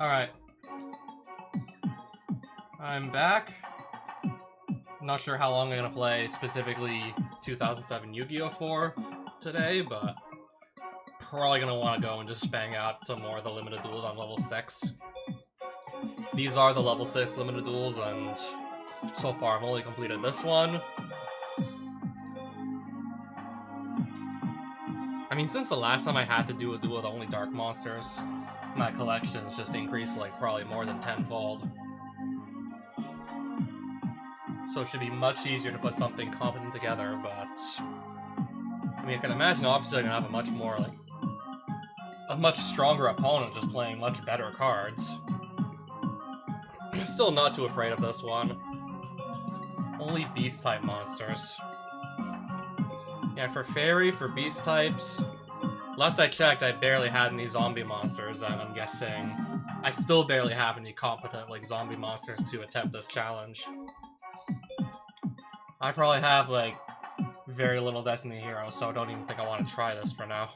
Alright. I'm back. I'm not sure how long I'm gonna play specifically 2007 Yu-Gi-Oh! For today, but probably gonna want to go and just bang out some more of the limited duels on level 6. These are the level 6 limited duels, and so far I've only completed this one. I mean, since the last time I had to do a duel with only dark monsters, my collection's just increased like probably more than tenfold. So it should be much easier to put something competent together, but I mean, I can imagine obviously I'm gonna have a much more like a much stronger opponent just playing much better cards. Still not too afraid of this one. Only beast type monsters. Yeah, for fairy, for beast types, last I checked, I barely had any zombie monsters, and I'm guessing I still barely have any competent like zombie monsters to attempt this challenge. I probably have like very little Destiny heroes, so I don't even think I want to try this for now.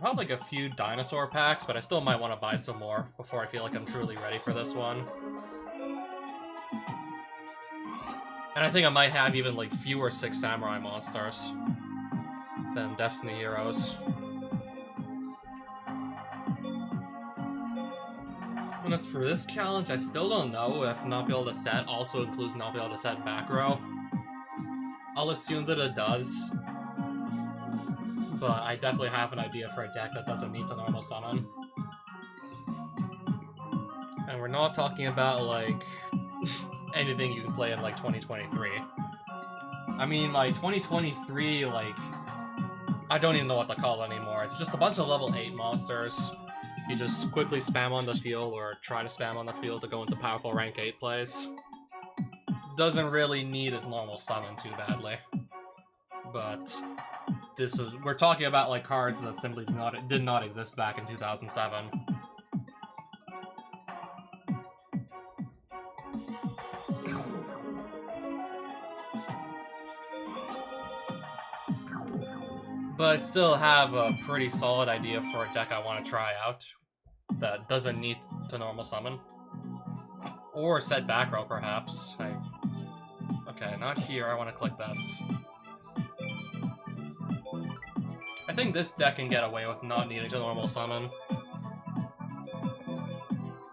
I have like a few dinosaur packs, but I still might want to buy some more before I feel like I'm truly ready for this one. And I think I might have even like fewer 6 samurai monsters than Destiny heroes. And as for this challenge, I still don't know if not be able to set also includes not be able to set back row. I'll assume that it does, but I definitely have an idea for a deck that doesn't need to normal summon. And we're not talking about like anything you can play in like 2023. I mean, like 2023, like I don't even know what to call it anymore. It's just a bunch of level 8 monsters. You just quickly spam on the field or try to spam on the field to go into powerful rank 8 plays. Doesn't really need its normal summon too badly. But we're talking about like cards that simply did not exist back in 2007. But I still have a pretty solid idea for a deck I want to try out that doesn't need to normal summon. Or set back row, perhaps. Okay, not here. I want to click this. I think this deck can get away with not needing to normal summon.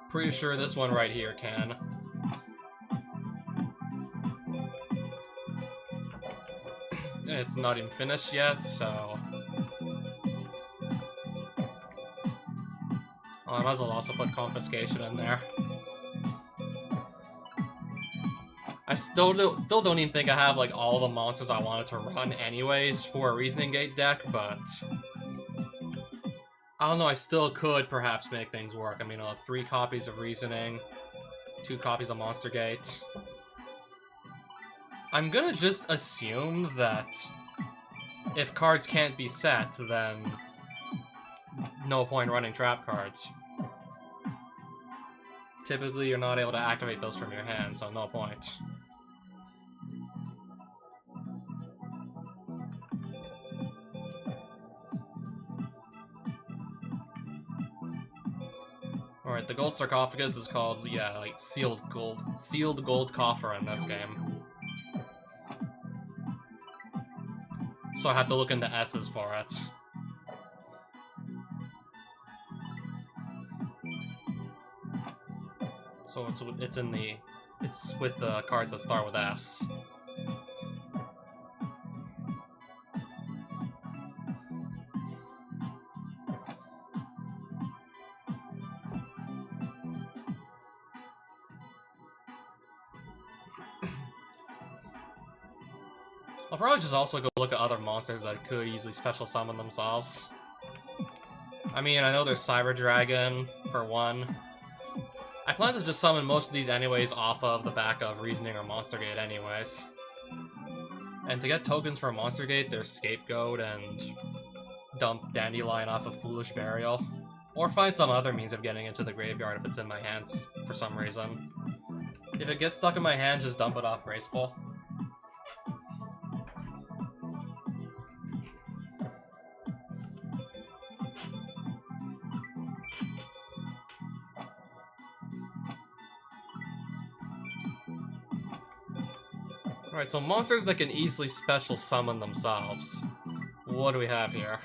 Pretty sure this one right here can. It's not even finished yet, so... Oh, I might as well also put Confiscation in there. I still don't even think I have like all the monsters I wanted to run anyways for a Reasoning Gate deck, but... I don't know, I still could perhaps make things work. I mean, I'll have 3 copies of Reasoning, 2 copies of Monster Gate. I'm gonna just assume that if cards can't be set, then no point running trap cards. Typically, you're not able to activate those from your hand, so no point. Alright, the gold sarcophagus is called, yeah, like sealed gold coffer in this game. So I have to look into S's for it. So it's with the cards that start with S. I'll probably just also go look at other monsters that could easily special summon themselves. I mean, I know there's Cyber Dragon, for one. I plan to just summon most of these anyways off of the back of Reasoning or Monster Gate anyways. And to get tokens for Monster Gate, there's Scapegoat and dump Dandelion off of Foolish Burial. Or find some other means of getting into the graveyard if it's in my hands for some reason. If it gets stuck in my hand, just dump it off Graceful. Alright, so monsters that can easily special summon themselves. What do we have here?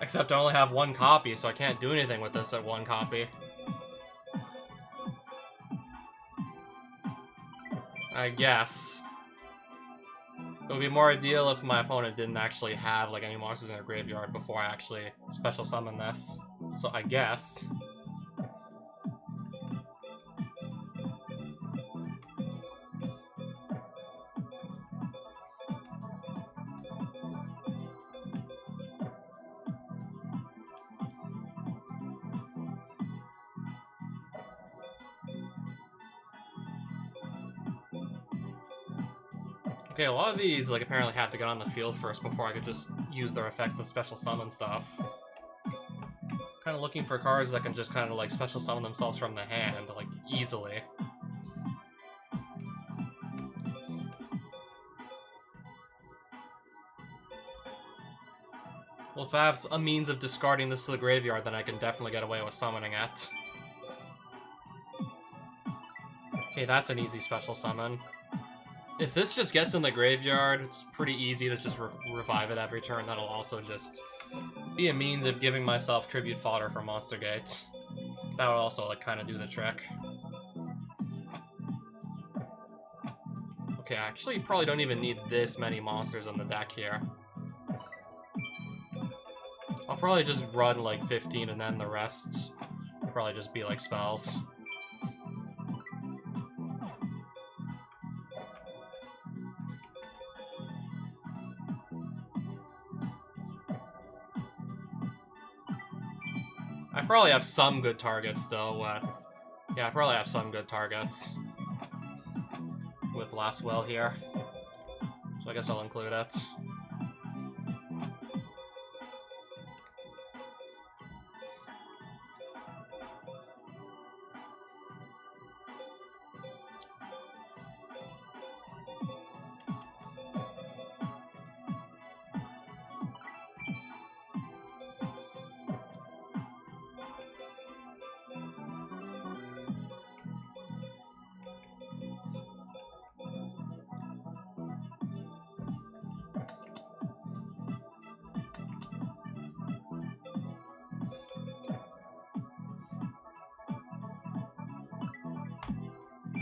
Except I only have one copy, so I can't do anything with this at one copy. I guess. It would be more ideal if my opponent didn't actually have like any monsters in their graveyard before I actually special summon this. So I guess. Okay, a lot of these, like, apparently have to get on the field first before I could just use their effects to special summon stuff. Kind of looking for cards that can just kind of, like, special summon themselves from the hand, like, easily. Well, if I have a means of discarding this to the graveyard, then I can definitely get away with summoning it. Okay, that's an easy special summon. If this just gets in the graveyard, it's pretty easy to just revive it every turn. That'll also just be a means of giving myself tribute fodder for Monster Gate. That would also, like, kind of do the trick. Okay, I actually probably don't even need this many monsters on the deck here. I'll probably just run, like, 15 and then the rest will probably just be, like, spells. I probably have some good targets still with... Yeah, I probably have some good targets with Last Will here. So I guess I'll include it.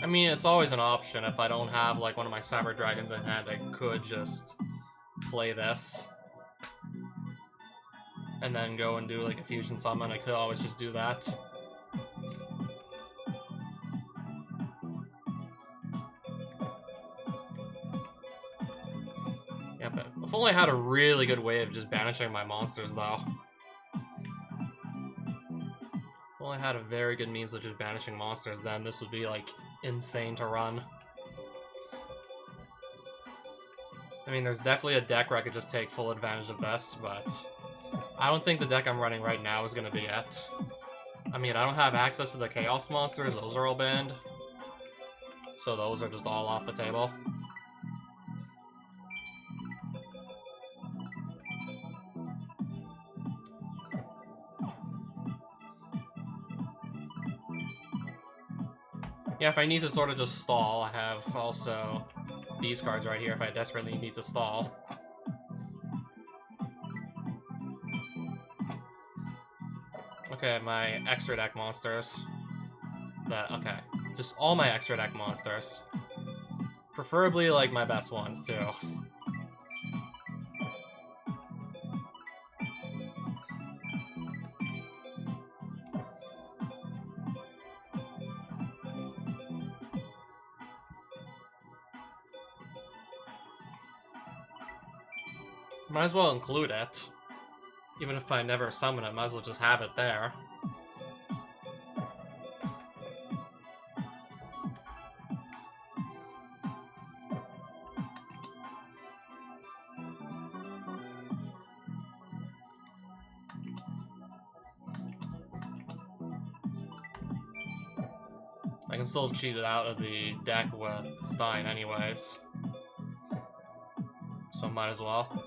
I mean, it's always an option. If I don't have, like, one of my Cyber Dragons in hand, I could just play this. And then go and do, like, a Fusion Summon. I could always just do that. Yeah, but if only I had a really good way of just banishing my monsters, though. If only I had a very good means of just banishing monsters, then this would be, like, insane to run. I mean, there's definitely a deck where I could just take full advantage of this, but I don't think the deck I'm running right now is going to be it. I mean, I don't have access to the Chaos monsters, those are all banned. So those are just all off the table. Yeah, if I need to sort of just stall, I have also these cards right here if I desperately need to stall. Okay, my extra deck monsters. Okay, just all my extra deck monsters. Preferably, like, my best ones, too. Might as well include it. Even if I never summon it, might as well just have it there. Like, can still cheat it out of the deck with Stein anyways. So might as well.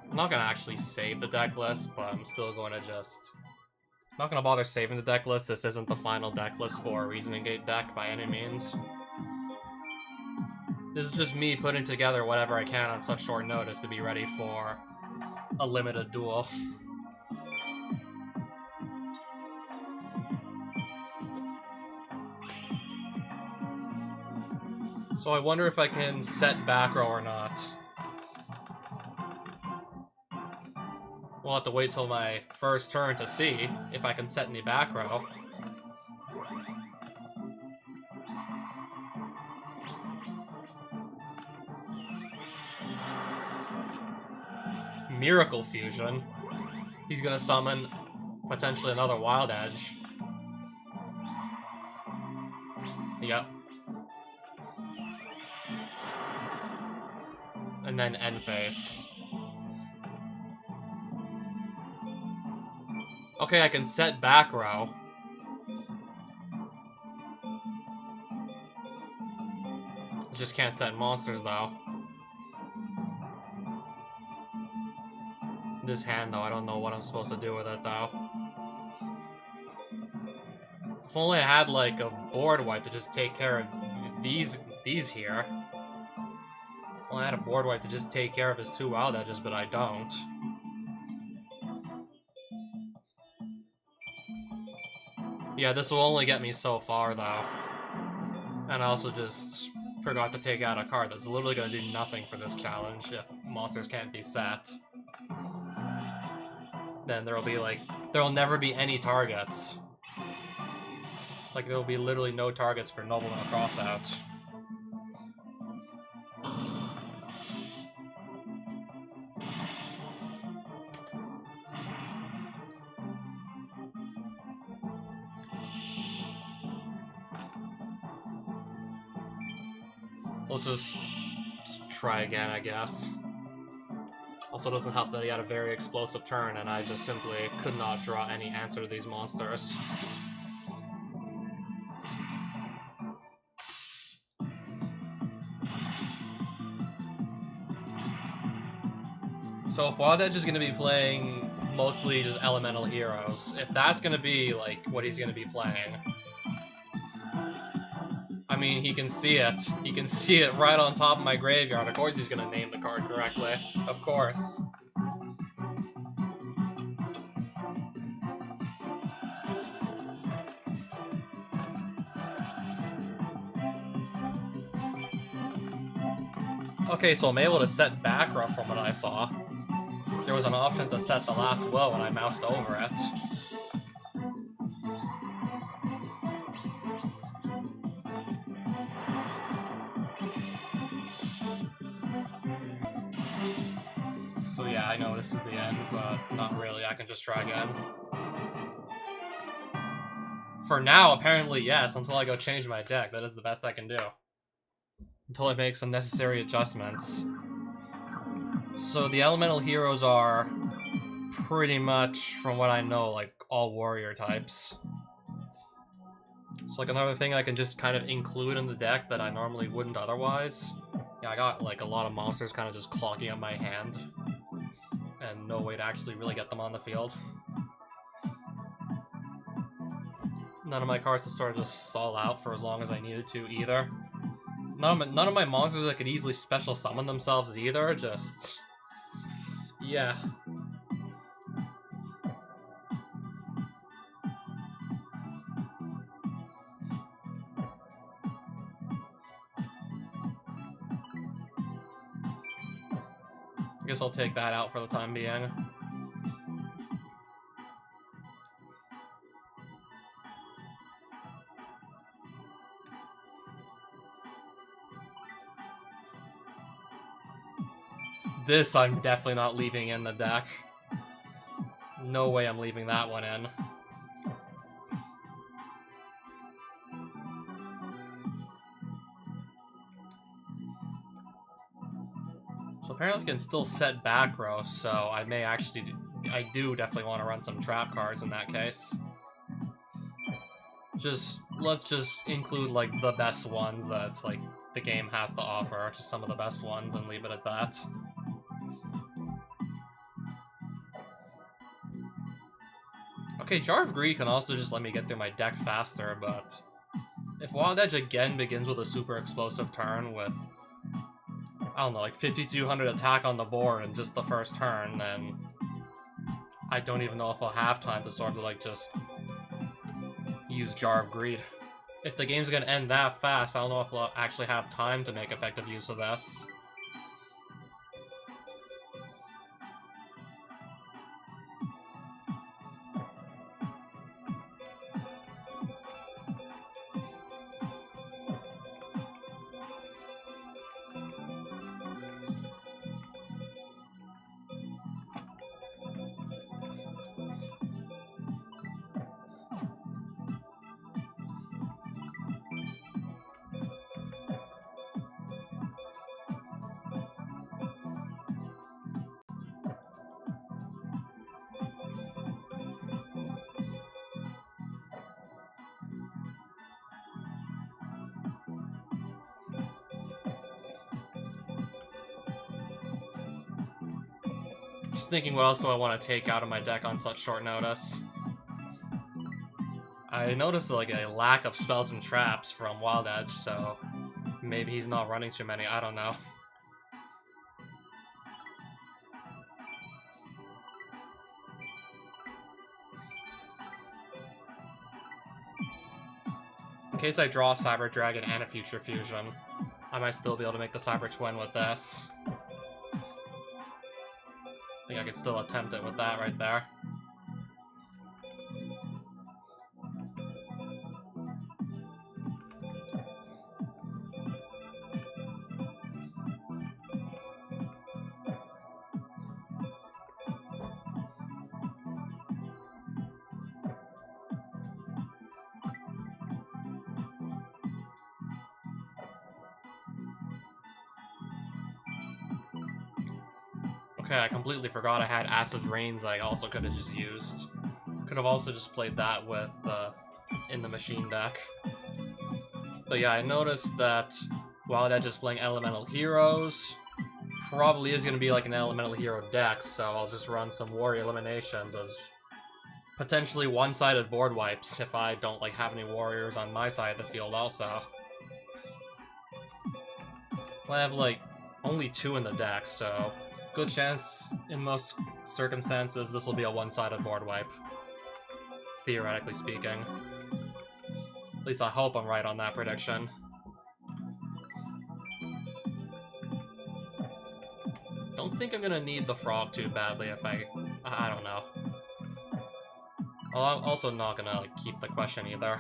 I'm not gonna actually save the deck list, but I'm still going to just... I'm not gonna bother saving the deck list. This isn't the final deck list for a Reasoning Gate deck by any means. This is just me putting together whatever I can on such short notice to be ready for a limited duel. So I wonder if I can set back row or not. We'll have to wait till my first turn to see if I can set any back row. Miracle Fusion. He's gonna summon potentially another Wild Edge. Yep. And then end phase. Okay, I can set back row. Just can't set monsters though. This hand though, I don't know what I'm supposed to do with it though. If only I had like a board wipe to just take care of these here. If only I had a board wipe to just take care of his two Wild Edges, but I don't. Yeah, this will only get me so far, though. And I also just forgot to take out a card that's literally going to do nothing for this challenge if monsters can't be set. Then there'll be, like, there'll never be any targets. Like, there'll be literally no targets for Noble and Crossout. Let's just try again, I guess. Also doesn't help that he had a very explosive turn and I just simply could not draw any answer to these monsters. So if Wild Edge is going to be playing mostly just elemental heroes, if that's going to be like what he's going to be playing, I mean, he can see it. He can see it right on top of my graveyard. Of course he's gonna name the card correctly. Of course. Okay, so I'm able to set back row from what I saw. There was an option to set the last will when I moused over it. So yeah, I know this is the end, but not really. I can just try again. For now, apparently yes, until I go change my deck. That is the best I can do. Until I make some necessary adjustments. So the elemental heroes are pretty much, from what I know, like all warrior types. So like another thing I can just kind of include in the deck that I normally wouldn't otherwise. Yeah, I got like a lot of monsters kind of just clogging up my hand. And no way to actually really get them on the field. None of my cards to sort of just stall out for as long as I needed to either. None of my monsters that could easily special summon themselves either, just... yeah. I guess I'll take that out for the time being. This I'm definitely not leaving in the deck. No way I'm leaving that one in. So apparently I can still set back row, so I may actually... I do definitely want to run some trap cards in that case. Let's just include, like, the best ones that, like, the game has to offer. Just some of the best ones and leave it at that. Okay, Jar of Greed can also just let me get through my deck faster, but... if Wild Edge again begins with a super explosive turn with... I don't know, like 5,200 attack on the board in just the first turn, then... I don't even know if I'll have time to sort of, like, just... use Jar of Greed. If the game's gonna end that fast, I don't know if I'll actually have time to make effective use of this. Just thinking, what else do I want to take out of my deck on such short notice? I noticed, like, a lack of spells and traps from Wild Edge, so maybe he's not running too many, I don't know. In case I draw a Cyber Dragon and a Future Fusion, I might still be able to make the Cyber Twin with this. I think I could still attempt it with that right there. Okay, I completely forgot I had Acid Rains I also could have just used. Could have also just played that with in the machine deck. But yeah, I noticed that Wild Edge is playing Elemental Heroes. Probably is going to be like an Elemental Hero deck, so I'll just run some Warrior Eliminations as potentially one-sided board wipes if I don't like have any Warriors on my side of the field also. Well, I have like only 2 in the deck, so good chance in most circumstances this will be a one-sided board wipe. Theoretically speaking. At least I hope I'm right on that prediction. Don't think I'm gonna need the frog too badly if I don't know. I'm also not gonna like keep the question either.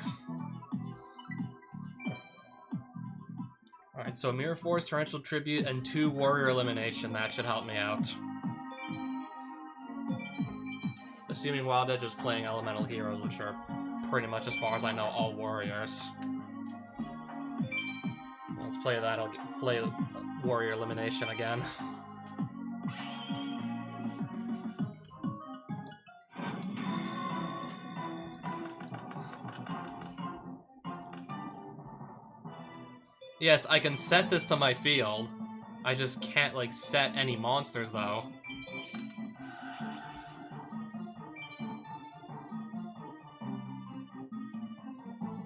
Alright, so Mirror Force, Torrential Tribute, and 2 Warrior Elimination. That should help me out. Assuming Wild Edge is playing Elemental Heroes, which are pretty much, as far as I know, all Warriors. Let's play that. I'll play Warrior Elimination again. Yes, I can set this to my field. I just can't, like, set any monsters, though.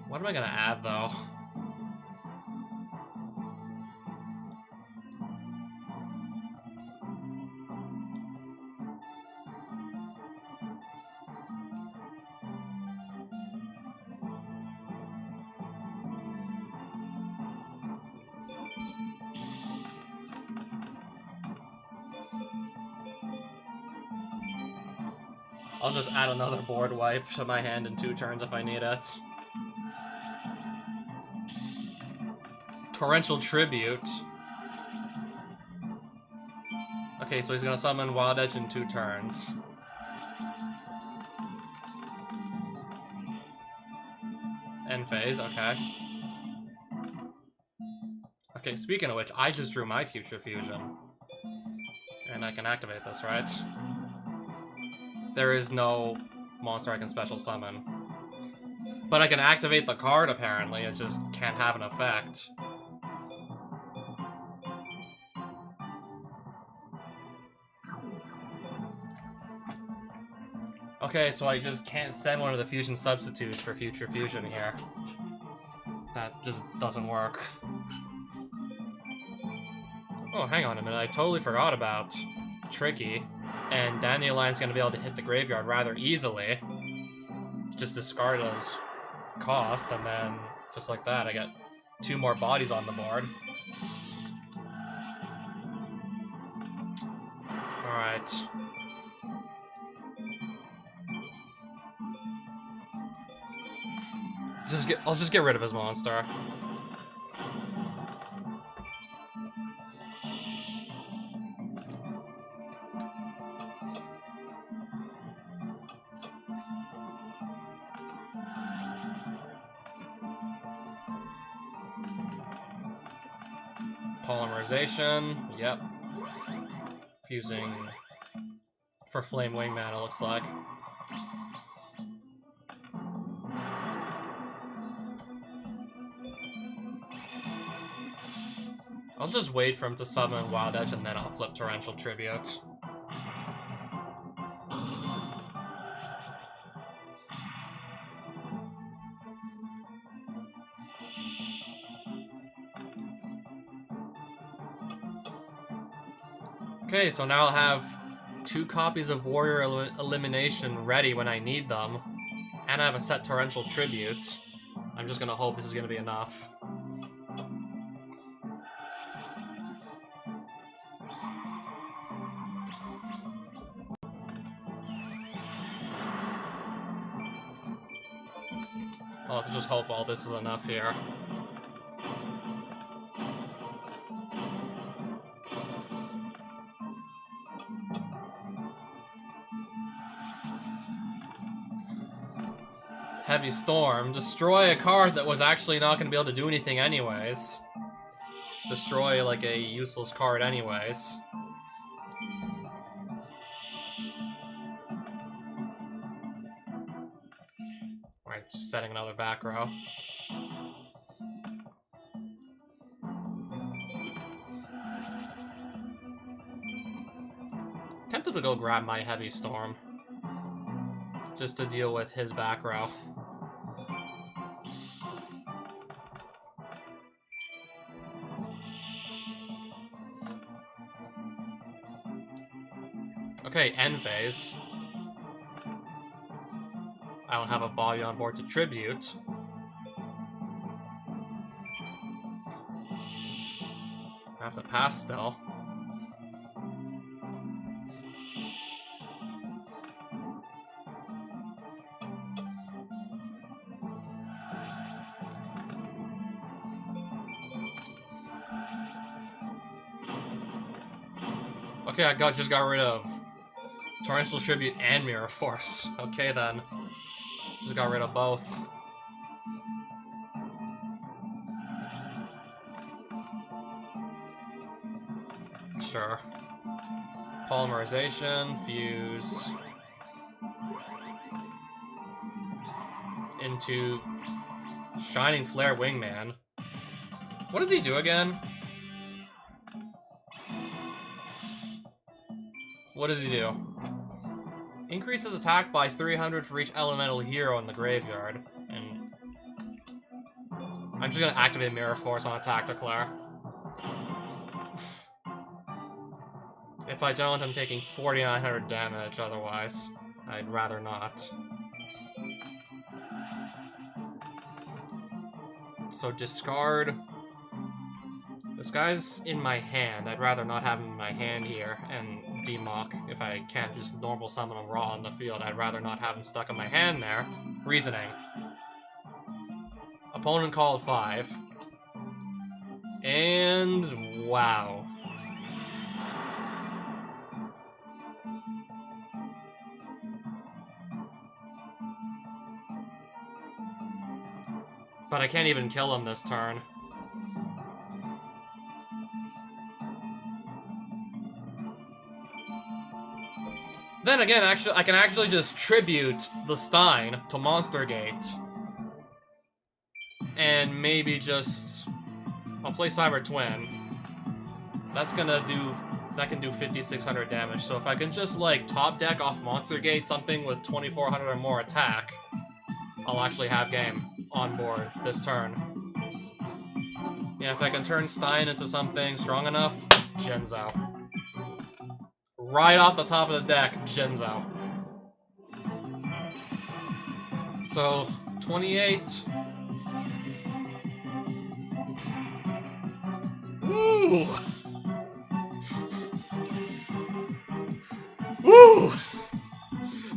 What am I gonna add, though? I'll just add another board wipe to my hand in 2 turns if I need it. Torrential Tribute. Okay, so he's gonna summon Wild Edge in 2 turns. End phase, okay. Okay, speaking of which, I just drew my Future Fusion. And I can activate this, right? There is no monster I can special summon. But I can activate the card, apparently, it just can't have an effect. Okay, so I just can't send one of the fusion substitutes for Future Fusion here. That just doesn't work. Oh, hang on a minute, I totally forgot about Tricky. And Dandelion's gonna be able to hit the graveyard rather easily. Just discard as cost, and then, just like that, I get 2 more bodies on the board. Alright. I'll just get rid of his monster. Polymerization, yep. Fusing for Flame Wingman, it looks like. I'll just wait for him to summon Wild Edge and then I'll flip Torrential Tribute. Okay, so now I'll have 2 copies of Warrior Elimination ready when I need them, and I have a set Torrential Tribute. I'm just gonna hope this is gonna be enough. I'll have to just hope all this is enough here. Heavy Storm. Destroy a card that was actually not going to be able to do anything anyways. Destroy, like, a useless card anyways. Alright, just setting another back row. Tempted to go grab my Heavy Storm. Just to deal with his back row. Okay, end phase. I don't have a body on board to tribute. I have to pass still. Okay, I just got rid of Torrential Tribute and Mirror Force. Okay then. Just got rid of both. Sure. Polymerization, fuse. Into Shining Flare Wingman. What does he do again? What does he do? Increases attack by 300 for each elemental hero in the graveyard. And I'm just gonna activate Mirror Force on attack declare. If I don't, I'm taking 4,900 damage otherwise. I'd rather not. So discard. This guy's in my hand. I'd rather not have him in my hand here and demock. If I can't just normal summon him raw on the field, I'd rather not have him stuck in my hand there. Reasoning. Opponent called 5. And wow. But I can't even kill him this turn. Then again, actually, I can actually just tribute the Stein to Monster Gate. And maybe just... I'll play Cyber Twin. That's gonna do... That can do 5,600 damage, so if I can just, like, top deck off Monster Gate something with 2,400 or more attack, I'll actually have game on board this turn. Yeah, if I can turn Stein into something strong enough, Jinzo. Right off the top of the deck, Jinzo. So, 28. Woo! Woo!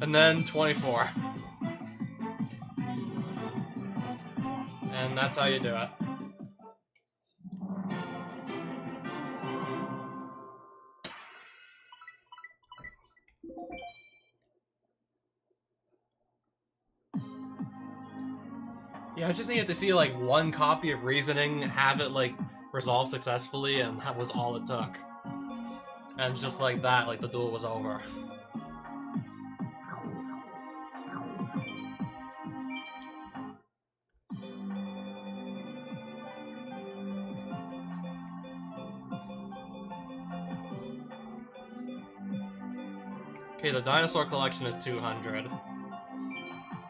And then 24. And that's how you do it. Yeah, I just needed to see, like, one copy of Reasoning, have it, like, resolve successfully, and that was all it took. And just like that, like, the duel was over. Okay, the dinosaur collection is 200.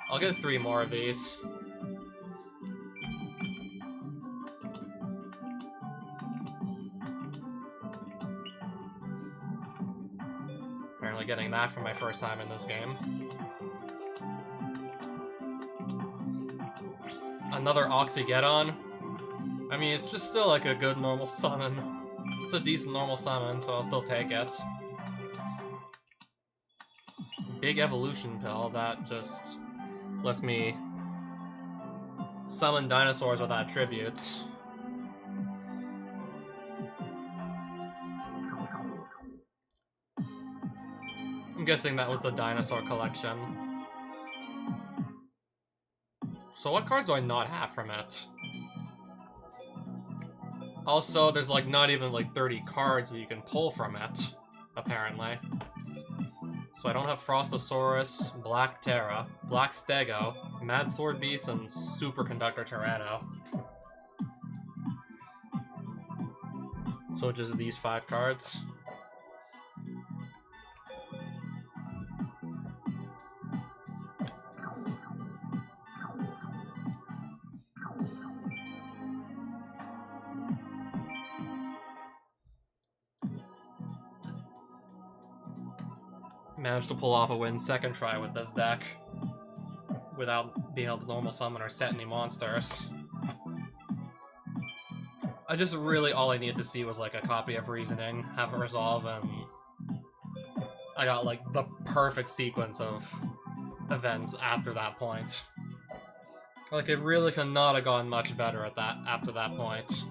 I'll get 3 more of these. Apparently getting that for my first time in this game. Another Oxygeddon. I mean, it's just still like a good normal summon. It's a decent normal summon, so I'll still take it. Big evolution pill that just lets me summon dinosaurs without tributes. I'm guessing that was the dinosaur collection. So what cards do I not have from it? Also, there's like not even like 30 cards that you can pull from it, apparently. So I don't have Frostosaurus, Black Terra, Black Stego, Mad Sword Beast, and Superconductor Tyranno. So just these 5 cards. Managed to pull off a win second try with this deck without being able to normal summon or set any monsters. I just really, all I needed to see was like a copy of Reasoning, have it resolve, and I got like the perfect sequence of events after that point. Like, it really could not have gone much better at that after that point.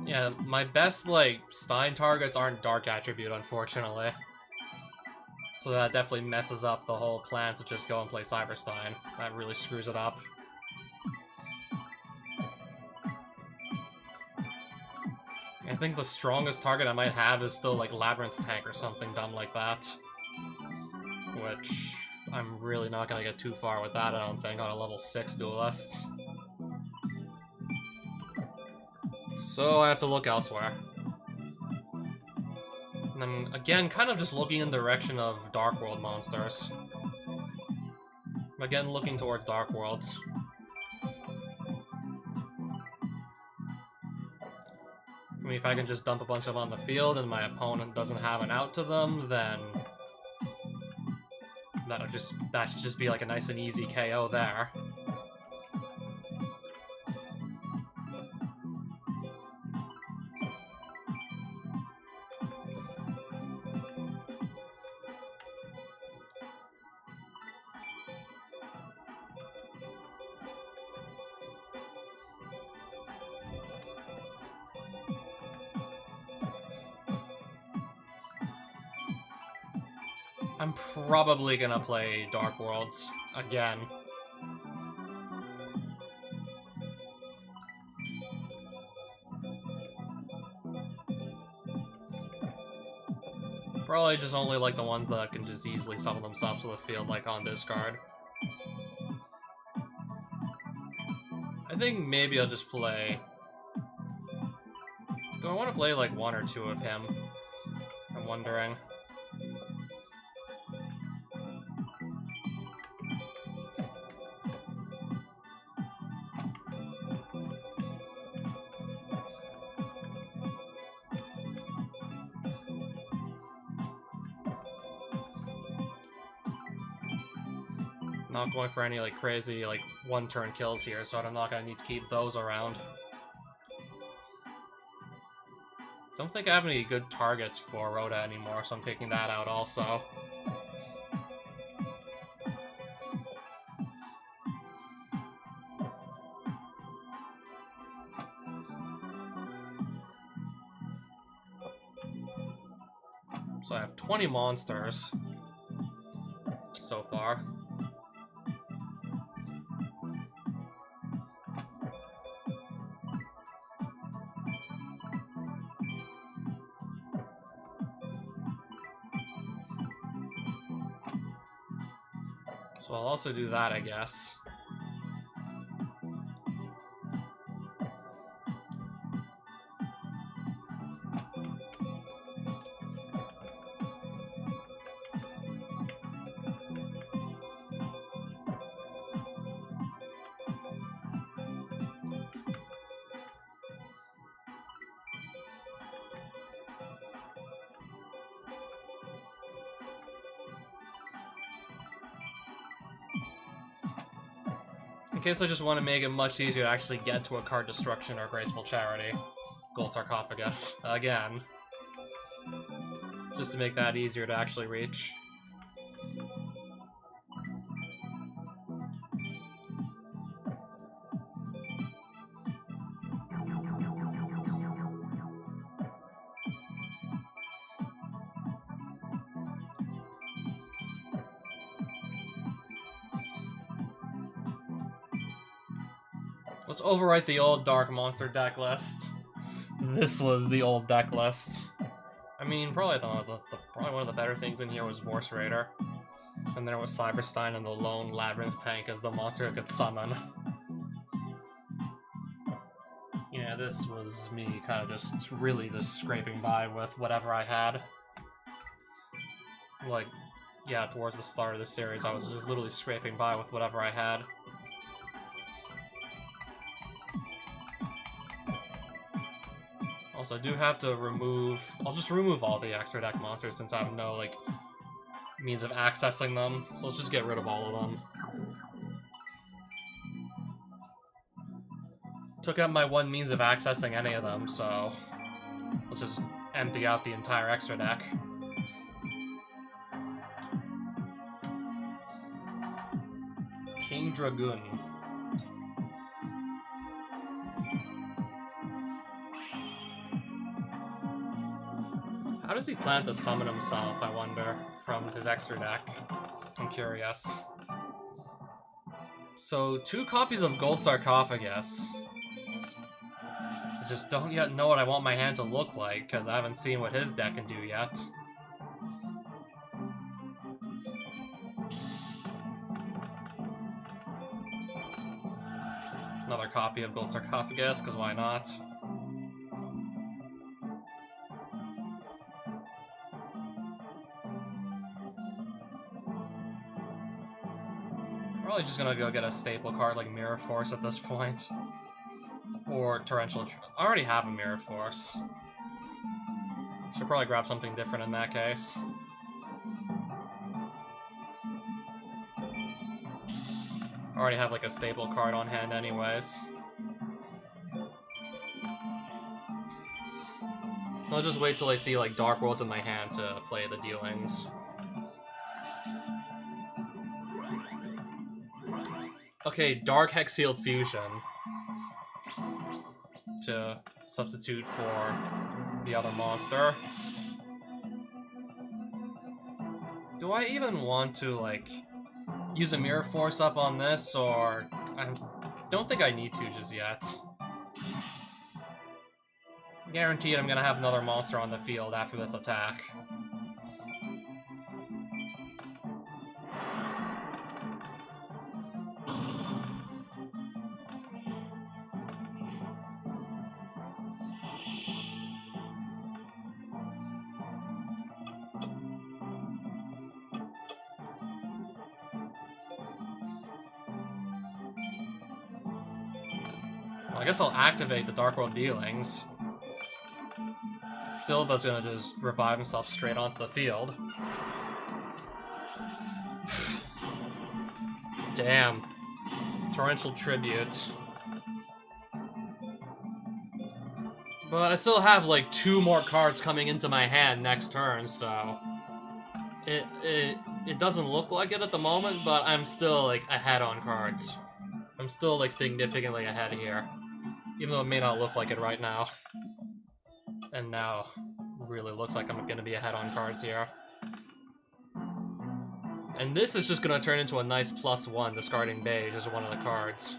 Yeah, my best, like, Stein targets aren't Dark Attribute, unfortunately. So that definitely messes up the whole plan to just go and play Cyber Stein. That really screws it up. I think the strongest target I might have is still, like, Labyrinth Tank or something dumb like that. Which, I'm really not gonna get too far with that, I don't think, on a level 6 duelist. So I have to look elsewhere. And I'm, again, kind of just looking in the direction of Dark World monsters. Again, looking towards Dark Worlds. I mean, if I can just dump a bunch of them on the field and my opponent doesn't have an out to them, then that should just be like a nice and easy KO there. I'm probably gonna play Dark Worlds again. Probably just only like the ones that can just easily summon themselves to the field, like on discard. I think maybe I'll just play... Do I want to play like one or two of him? I'm wondering. Not going for any like crazy like one-turn kills here, so I'm not gonna need to keep those around. Don't think I have any good targets for Rhoda anymore, so I'm taking that out also. So I have 20 monsters so far. So I'll also do that, I guess. In case I just want to make it much easier to actually get to a card destruction or graceful charity. Gold sarcophagus again. Just to make that easier to actually reach. Let's overwrite the old Dark Monster deck list. This was the old deck list. I mean, probably probably one of the better things in here was Vorse Raider. And there was Cyberstein and the lone Labyrinth tank as the monster it could summon. Yeah, this was me kind of just really just scraping by with whatever I had. Like, yeah, towards the start of the series, I was just literally scraping by with whatever I had. Also, I do have to remove... I'll just remove all the extra deck monsters since I have no, like, means of accessing them. So let's just get rid of all of them. Took out my one means of accessing any of them, so... let's just empty out the entire extra deck. King Dragoon. How does he plan to summon himself, I wonder, from his extra deck? I'm curious. So, 2 copies of Gold Sarcophagus. I just don't yet know what I want my hand to look like, because I haven't seen what his deck can do yet. Another copy of Gold Sarcophagus, because why not? Probably just gonna go get a staple card like Mirror Force at this point. Or Torrential... I already have a Mirror Force. Should probably grab something different in that case. I already have like a staple card on hand anyways. I'll just wait till I see like Dark Worlds in my hand to play the dealings. Okay, Dark Hex-Sealed Fusion to substitute for the other monster. Do I even want to, like, use a Mirror Force up on this, or... I don't think I need to just yet. Guaranteed I'm gonna have another monster on the field after this attack. Well, I guess I'll activate the Dark World Dealings. Silva's gonna just revive himself straight onto the field. Damn. Torrential Tribute. But I still have like 2 more cards coming into my hand next turn, so... It doesn't look like it at the moment, but I'm still like ahead on cards. I'm still like significantly ahead here. Even though it may not look like it right now. And now, really looks like I'm gonna be ahead on cards here. And this is just gonna turn into a nice +1, discarding beige as one of the cards.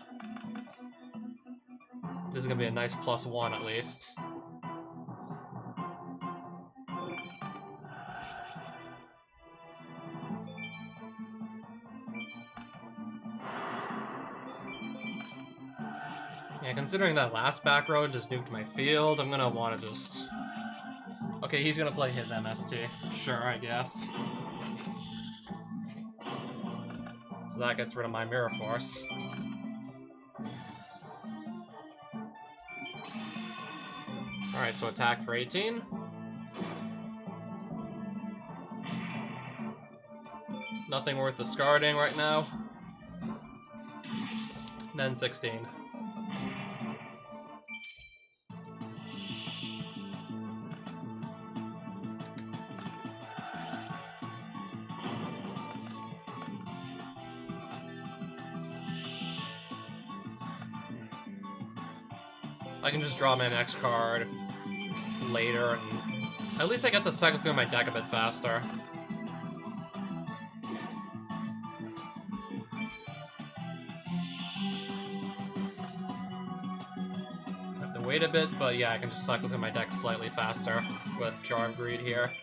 This is gonna be a nice +1 at least. Yeah, considering that last back row just nuked my field, I'm gonna want to just... Okay, he's gonna play his MST. Sure, I guess. So that gets rid of my Mirror Force. Alright, so attack for 18. Nothing worth discarding right now. Then 16. I can just draw my next card later, and at least I get to cycle through my deck a bit faster. I have to wait a bit, but yeah, I can just cycle through my deck slightly faster with Jar of Greed here.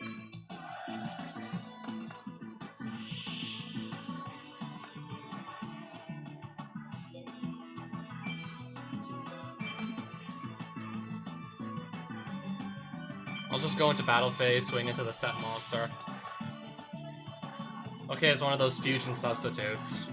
I'll just go into battle phase, swing into the set monster. Okay, it's one of those fusion substitutes.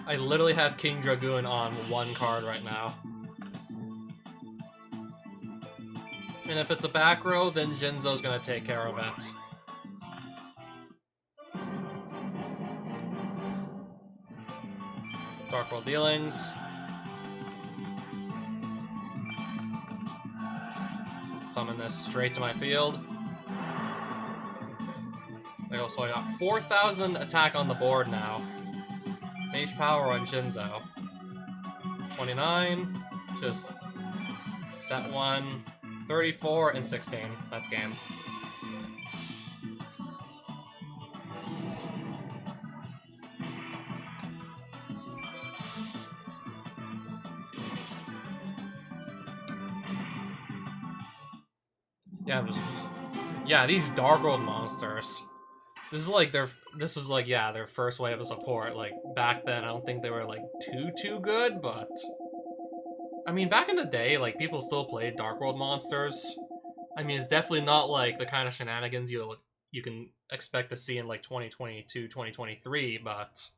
I literally have King Dragoon on 1 card right now. And if it's a back row, then Jinzo's gonna take care of it. Dark World Dealings. Summon this straight to my field. There you go, so I got 4,000 attack on the board now. Mage Power on Jinzo. 29. Just set 1. 34 and 16. That's game. Yeah, yeah, these Dark World monsters. This is like their first wave of support. Like back then, I don't think they were like too good, but I mean, back in the day, like people still played Dark World monsters. I mean, it's definitely not like the kind of shenanigans you can expect to see in like 2022, 2023, but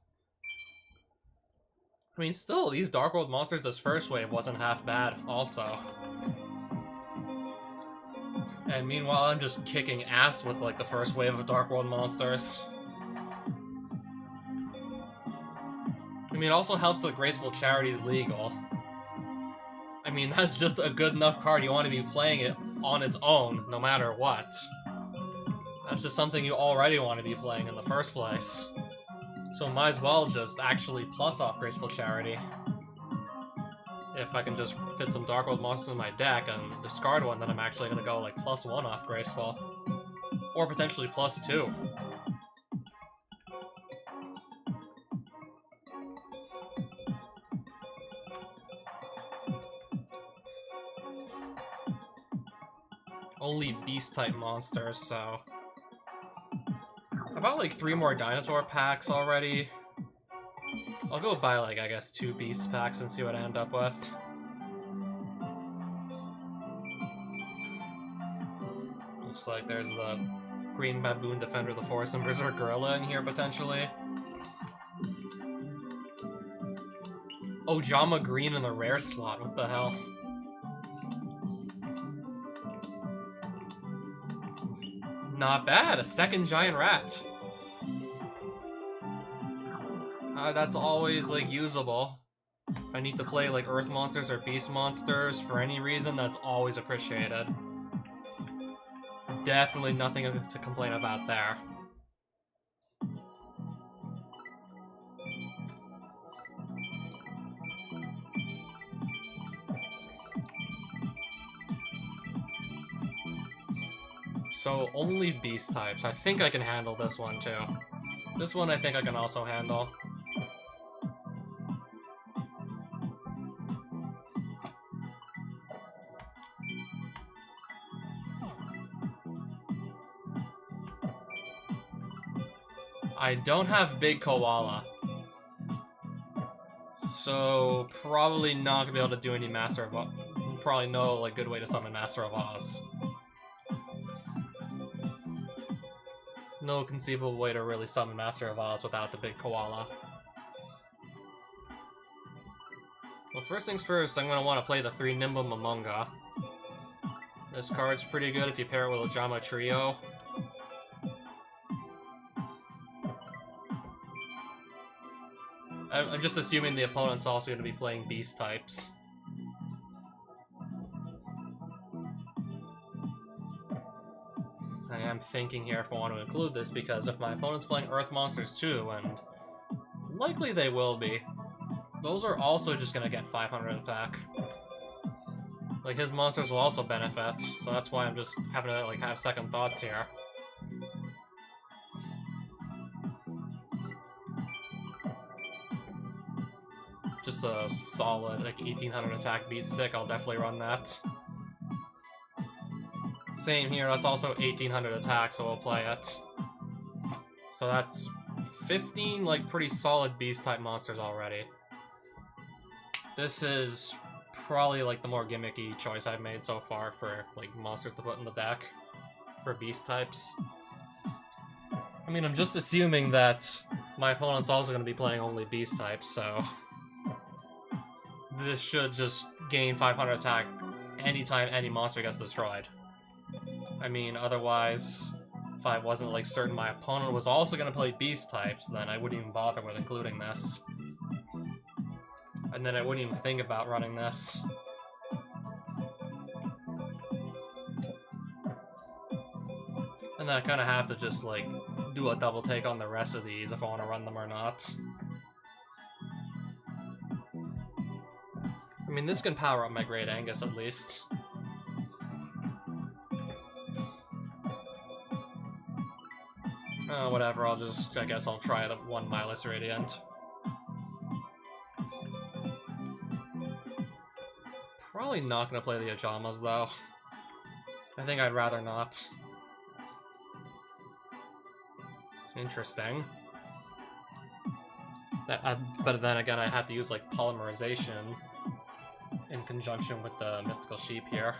I mean, still, these Dark World monsters, this first wave wasn't half bad also. And meanwhile, I'm just kicking ass with, like, the first wave of Dark World monsters. I mean, it also helps that Graceful Charity is legal. I mean, that's just a good enough card. You want to be playing it on its own, no matter what. That's just something you already want to be playing in the first place. So might as well just actually plus off Graceful Charity. if I can just fit some Dark World monsters in my deck and discard one, then I'm actually gonna go like +1 off Graceful. Or potentially +2. Only beast-type monsters, so... About like 3 more dinosaur packs already. I'll go buy like, I guess, 2 beast packs and see what I end up with. Looks like there's the Green Baboon, Defender of the Forest, and Berserk Gorilla in here, potentially. Oh, Jama Green in the rare slot, what the hell? Not bad, a second giant rat. That's always, like, usable. If I need to play, like, earth monsters or beast monsters for any reason, that's always appreciated. Definitely nothing to complain about there. So, only beast types. I think I can handle this one, too. This one I think I can also handle. I don't have Big Koala. So, probably not gonna be able to do any Master of Oz. Probably no, like, good way to summon Master of Oz. No conceivable way to really summon Master of Oz without the Big Koala. Well, first things first, I'm gonna want to play the 3 Nimble Momonga. This card's pretty good if you pair it with a Jama Trio. I'm just assuming the opponent's also going to be playing beast types. I am thinking here if I want to include this, because if my opponent's playing earth monsters too, and likely they will be, those are also just going to get 500 attack. Like, his monsters will also benefit, so that's why I'm just having to, like, have second thoughts here. Just a solid, like, 1800 attack beat stick, I'll definitely run that. Same here, that's also 1800 attack, so we'll play it. So that's 15, like, pretty solid beast-type monsters already. This is probably, like, the more gimmicky choice I've made so far for, like, monsters to put in the deck for beast types. I mean, I'm just assuming that my opponent's also going to be playing only beast types, so... This should just gain 500 attack anytime any monster gets destroyed. I mean, otherwise, if I wasn't, like, certain my opponent was also going to play beast types, then I wouldn't even bother with including this. And then I wouldn't even think about running this. And then I kind of have to just, like, do a double take on the rest of these if I want to run them or not. I mean, this can power up my Great Angus at least. Whatever, I guess I'll try the 1 Milus Radiant. Probably not gonna play the Ajamas, though. I think I'd rather not. Interesting. But then again, I have to use, like, Polymerization in conjunction with the Mystical Sheep here.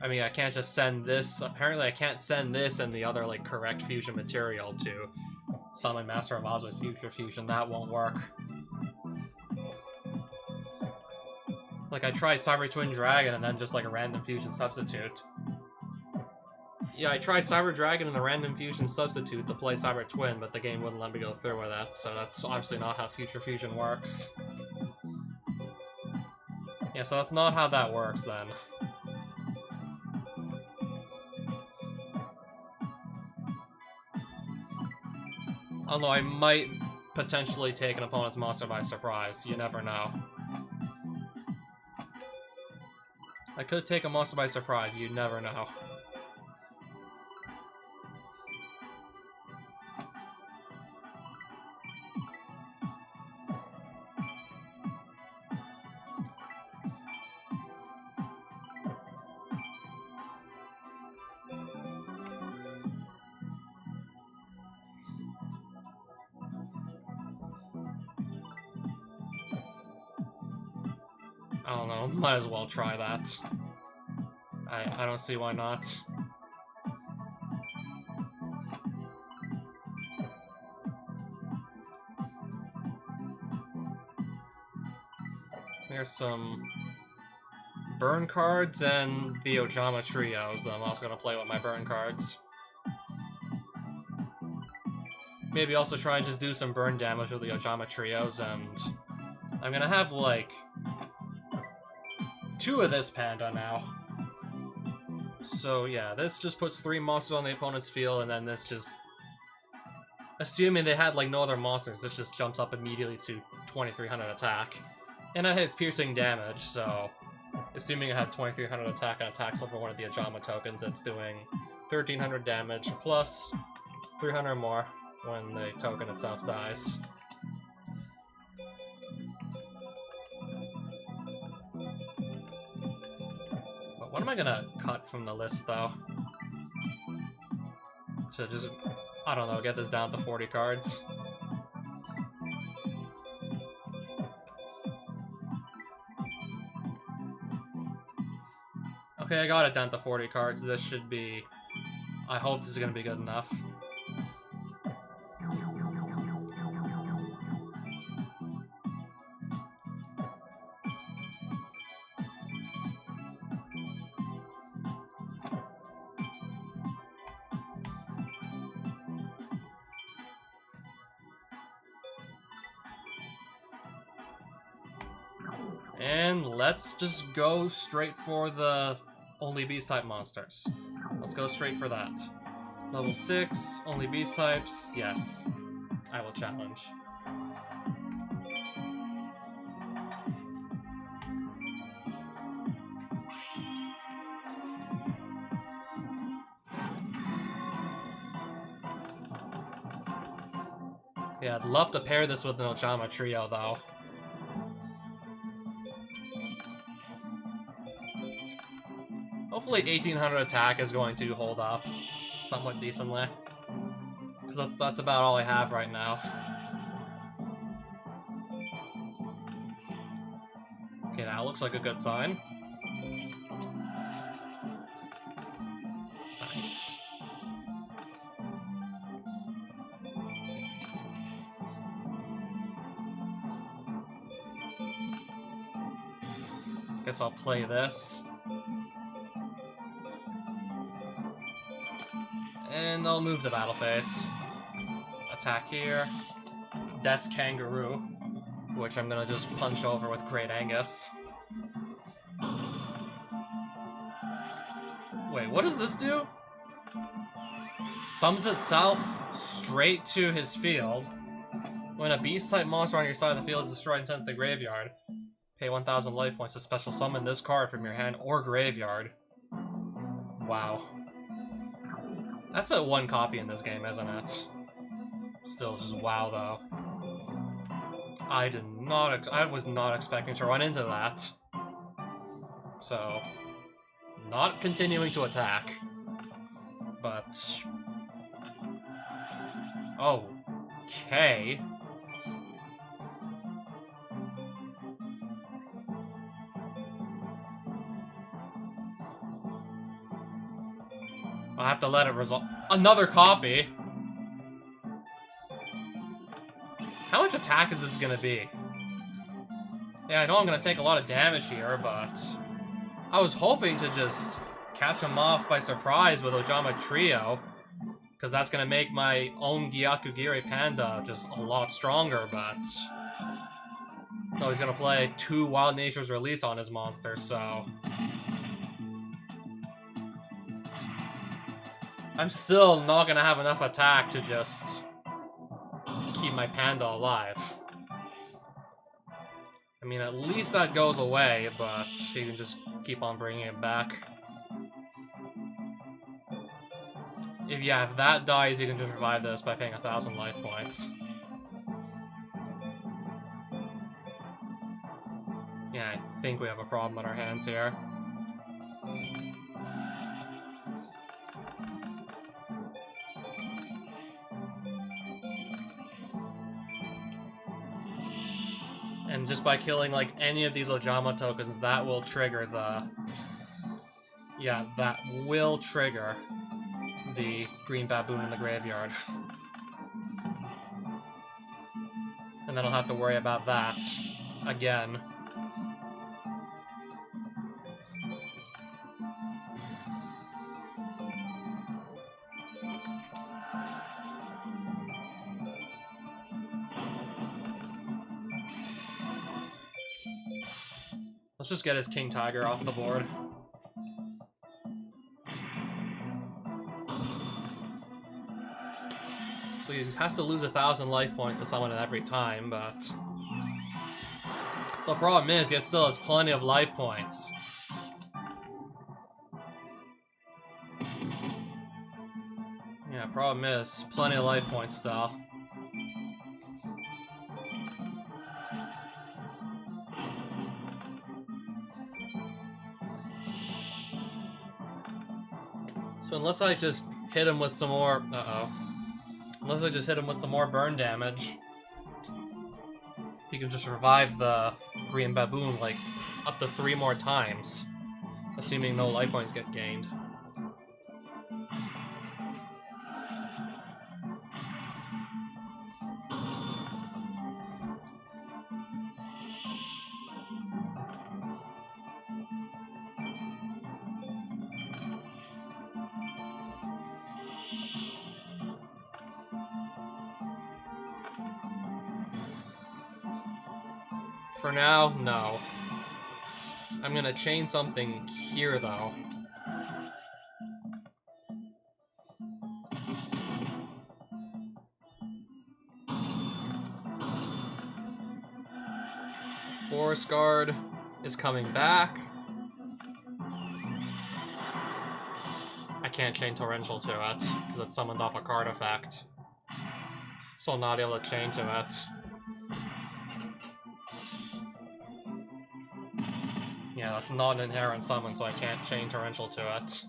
I mean, I can't just send this. Apparently, I can't send this and the other, like, correct fusion material to summon Master of Oz with Future Fusion. That won't work. Like, I tried Cyber Twin Dragon and then just, like, a random fusion substitute. Yeah, I tried Cyber Dragon and the random fusion substitute to play Cyber Twin, but the game wouldn't let me go through with that, so that's obviously not how Future Fusion works. Yeah, so that's not how that works, then. Although I might potentially take an opponent's monster by surprise. You never know. I could take a monster by surprise. You never know. I don't know, might as well try that. I don't see why not. There's some burn cards and the Ojama trios that I'm also going to play with my burn cards. Maybe also try and just do some burn damage with the Ojama trios, and I'm going to have like 2 of this panda now. So yeah, this just puts 3 monsters on the opponent's field, and then this just... Assuming they had like no other monsters, this just jumps up immediately to 2300 attack. And it hits piercing damage, so... Assuming it has 2300 attack and attacks over one of the Ojama tokens, it's doing 1300 damage plus 300 more when the token itself dies. What am I gonna cut from the list, though? To just, I don't know, get this down to 40 cards. Okay, I got it down to 40 cards. This should be... I hope this is gonna be good enough. And let's just go straight for the only beast type monsters. Let's go straight for that. Level 6, only beast types. Yes, I will challenge. Yeah, I'd love to pair this with an Ojama trio, though. Hopefully 1800 attack is going to hold up somewhat decently. Because that's about all I have right now. Okay, that looks like a good sign. Nice. Guess I'll play this. And I'll move the battle phase. Attack here. Death's Kangaroo, which I'm gonna just punch over with Great Angus. Wait, what does this do? Sums itself straight to his field. When a beast-type monster on your side of the field is destroyed and sent to the graveyard, pay 1000 life points to special summon this card from your hand or graveyard. Wow. That's a 1 copy in this game, isn't it? Still just wow, though. I was not expecting to run into that. So, not continuing to attack. But... okay. I'll have to let it resolve. Another copy? How much attack is this gonna be? Yeah, I know I'm gonna take a lot of damage here, but... I was hoping to just catch him off by surprise with Ojama Trio, because that's gonna make my own Gyakugiri Panda just a lot stronger, but... No, he's gonna play 2 Wild Nature's Release on his monster, so... I'm still not gonna have enough attack to just keep my panda alive. I mean, at least that goes away, but you can just keep on bringing it back. If that dies, you can just revive this by paying 1,000 life points. Yeah, I think we have a problem on our hands here. And just by killing, like, any of these Ojama tokens, that will trigger the... Yeah, that will trigger the green baboon in the graveyard. And then I'll have to worry about that again. Let's just get his King Tiger off the board. So he has to lose 1,000 life points to summon it every time, but... The problem is, he still has plenty of life points. Yeah, problem is, plenty of life points still. So unless I just hit him with some more... Unless I just hit him with some more burn damage, he can just revive the green baboon, like, up to 3 more times. Assuming no life points get gained. For now, no. I'm gonna chain something here, though. Forest Guard is coming back. I can't chain Torrential to it, because it's summoned off a card effect. So I'm not able to chain to it. Yeah, that's not an inherent summon, so I can't chain Torrential to it.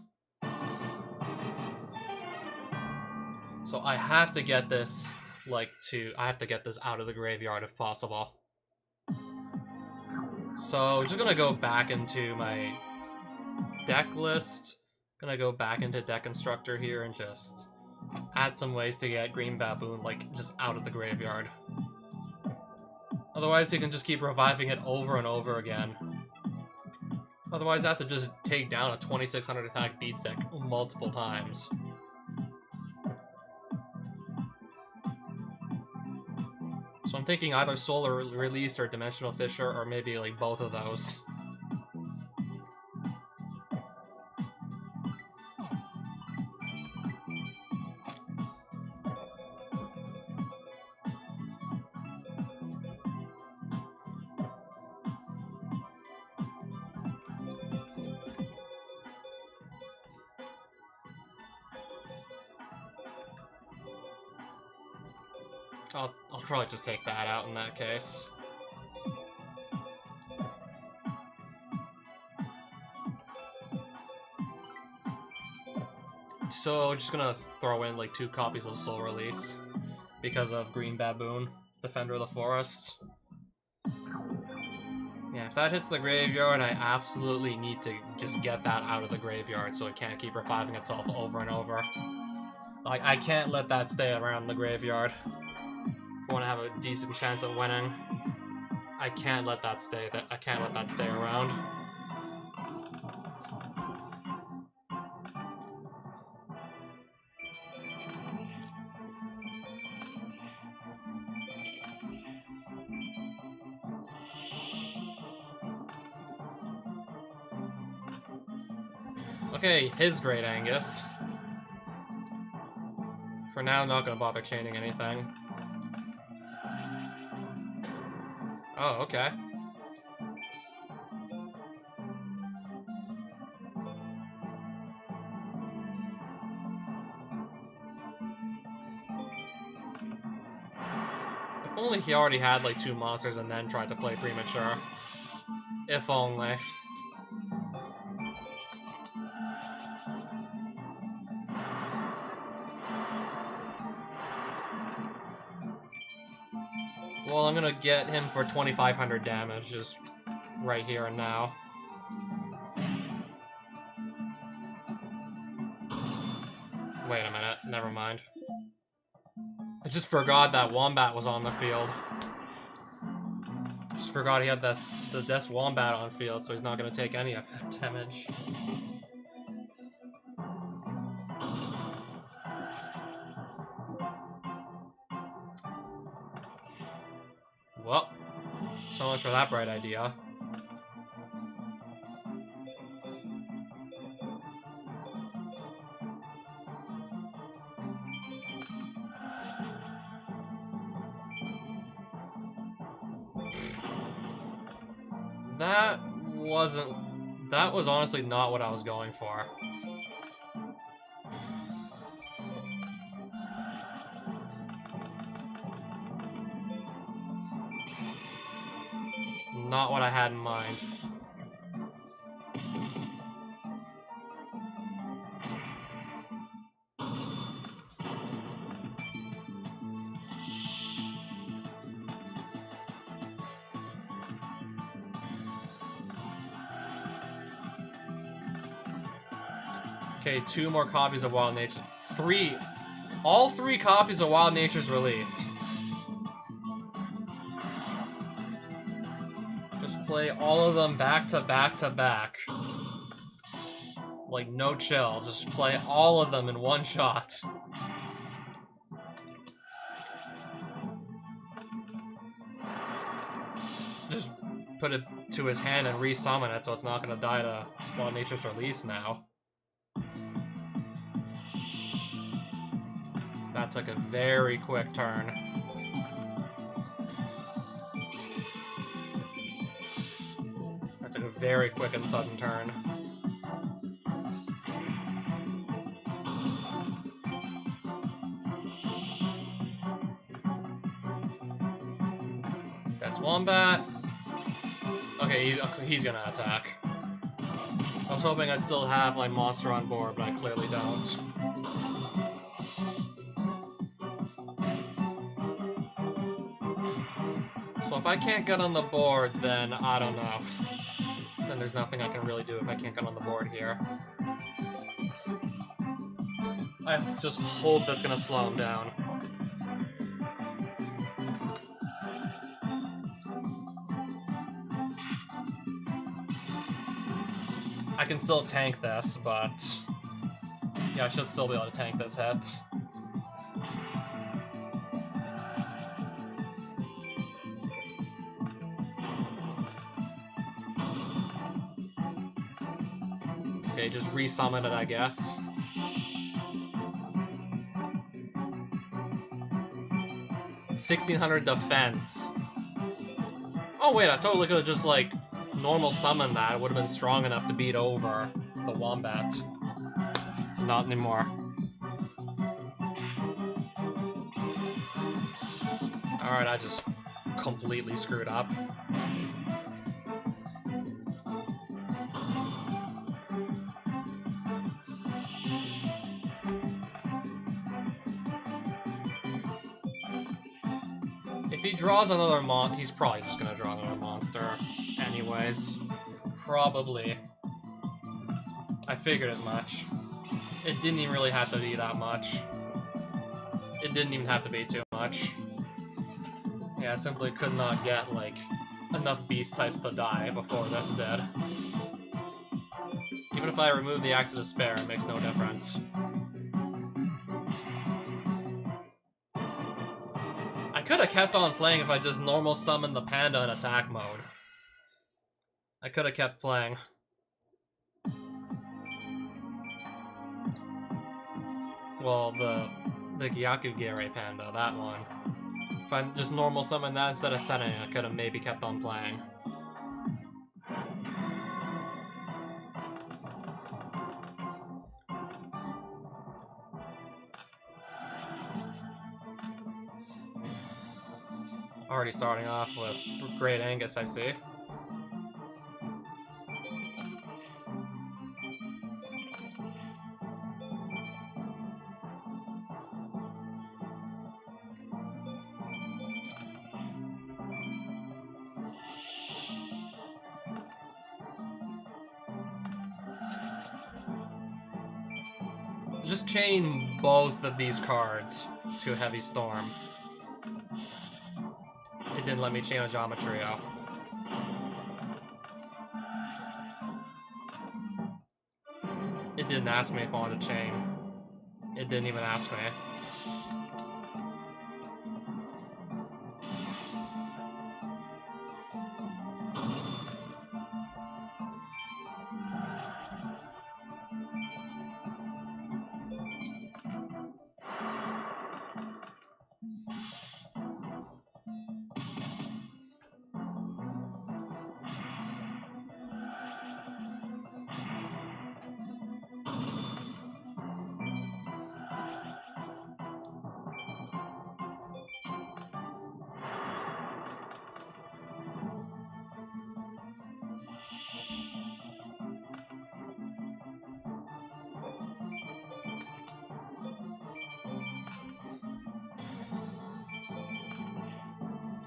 So I have to get this, I have to get this out of the graveyard if possible. So, just gonna go back into my deck list. Gonna go back into Deck Constructor here and just add some ways to get Green Baboon, just out of the graveyard. Otherwise, you can just keep reviving it over and over again. Otherwise, I have to just take down a 2600 attack beat stick multiple times. So I'm thinking either Solar Release or Dimensional Fissure, or maybe both of those. I'll probably just take that out in that case. So, just gonna throw in 2 copies of Soul Release because of Green Baboon, Defender of the Forest. Yeah, if that hits the graveyard, I absolutely need to just get that out of the graveyard so it can't keep reviving itself over and over. I can't let that stay around the graveyard. If I want to have a decent chance of winning, I can't let that stay. I can't let that stay around. Okay, his Great Angus. For now, I'm not gonna bother chaining anything. Oh, okay. If only he already had like 2 monsters and then tried to play premature. If only. Well, I'm gonna get him for 2,500 damage, just right here and now. Wait a minute, never mind. I just forgot that Wombat was on the field. Just forgot he had this Wombat on field, so he's not gonna take any effect damage. Well, so much for that bright idea. That was honestly not what I was going for. Not what I had in mind. Okay, 2 more copies of Wild Nature. 3. All 3 copies of Wild Nature's release. Just play all of them back to back to back. Like, no chill. Just play all of them in one shot. Just put it to his hand and resummon it so it's not gonna die to Wild Nature's release now. That took a very quick turn. That took a very quick and sudden turn. That's Wombat. Okay, he's gonna attack. I was hoping I'd still have my monster on board, but I clearly don't. So if I can't get on the board, then I don't know. Then there's nothing I can really do if I can't get on the board here. I just hope that's gonna slow him down. I can still tank this, but yeah, I should still be able to tank this hit. Okay, just resummon it, I guess. $1,600 defense. Oh wait, I totally could have just like normal summoned that. It would have been strong enough to beat over the Wombat. Not anymore. Alright, I just completely screwed up. If he draws another he's probably just gonna draw another monster anyways. Probably. I figured as much. It didn't even really have to be that much. It didn't even have to be too much. Yeah, I simply could not get, like, enough beast types to die before this did. Even if I remove the Axe of Despair, it makes no difference. I could have kept on playing if I just normal summoned the panda in attack mode. I could have kept playing. Well, the Gyakugere panda, that one. If I just normal summon that instead of sending it, I could have maybe kept on playing. Already starting off with Great Angus, I see. Just chain both of these cards to Heavy Storm. It didn't let me chain a Geometrio. It didn't ask me if I wanted to chain. It didn't even ask me.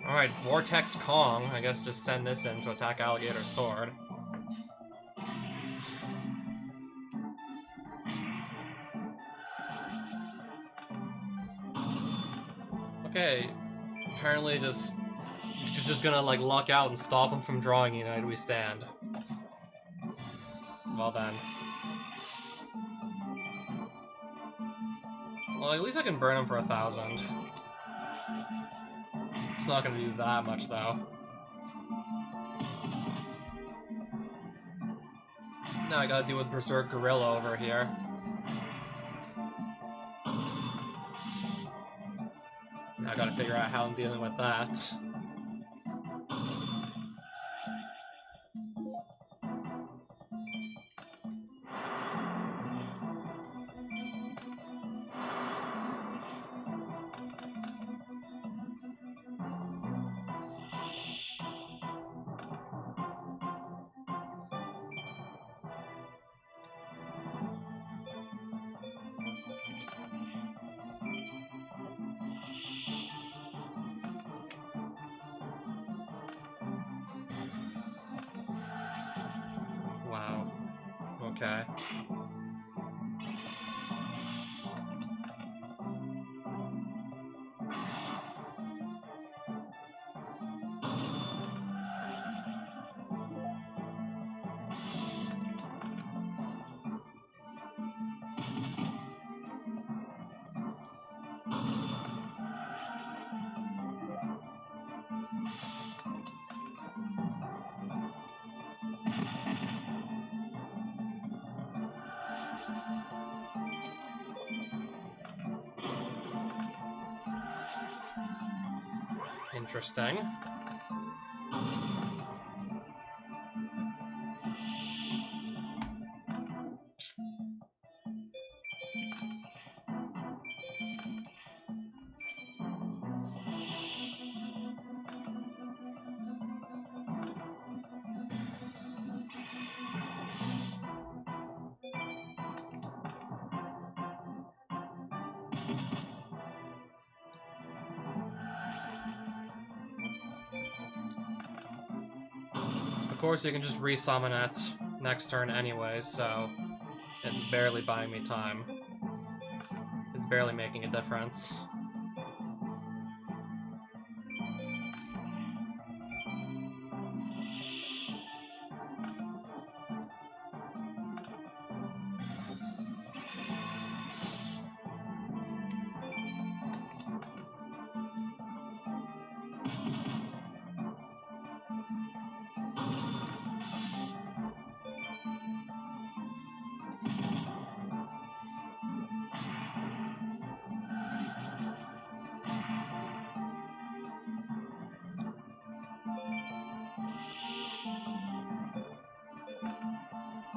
Alright, Vortex Kong. I guess just send this in to attack Alligator Sword. Okay, apparently you're just gonna like luck out and stop him from drawing United We Stand. Well then. Well, at least I can burn him for 1,000. It's not gonna do that much though. Now I gotta deal with Berserk Gorilla over here. Now I gotta figure out how I'm dealing with that. Wow. Okay. Interesting. Of course, you can just resummon it next turn anyway, so it's barely buying me time. It's barely making a difference.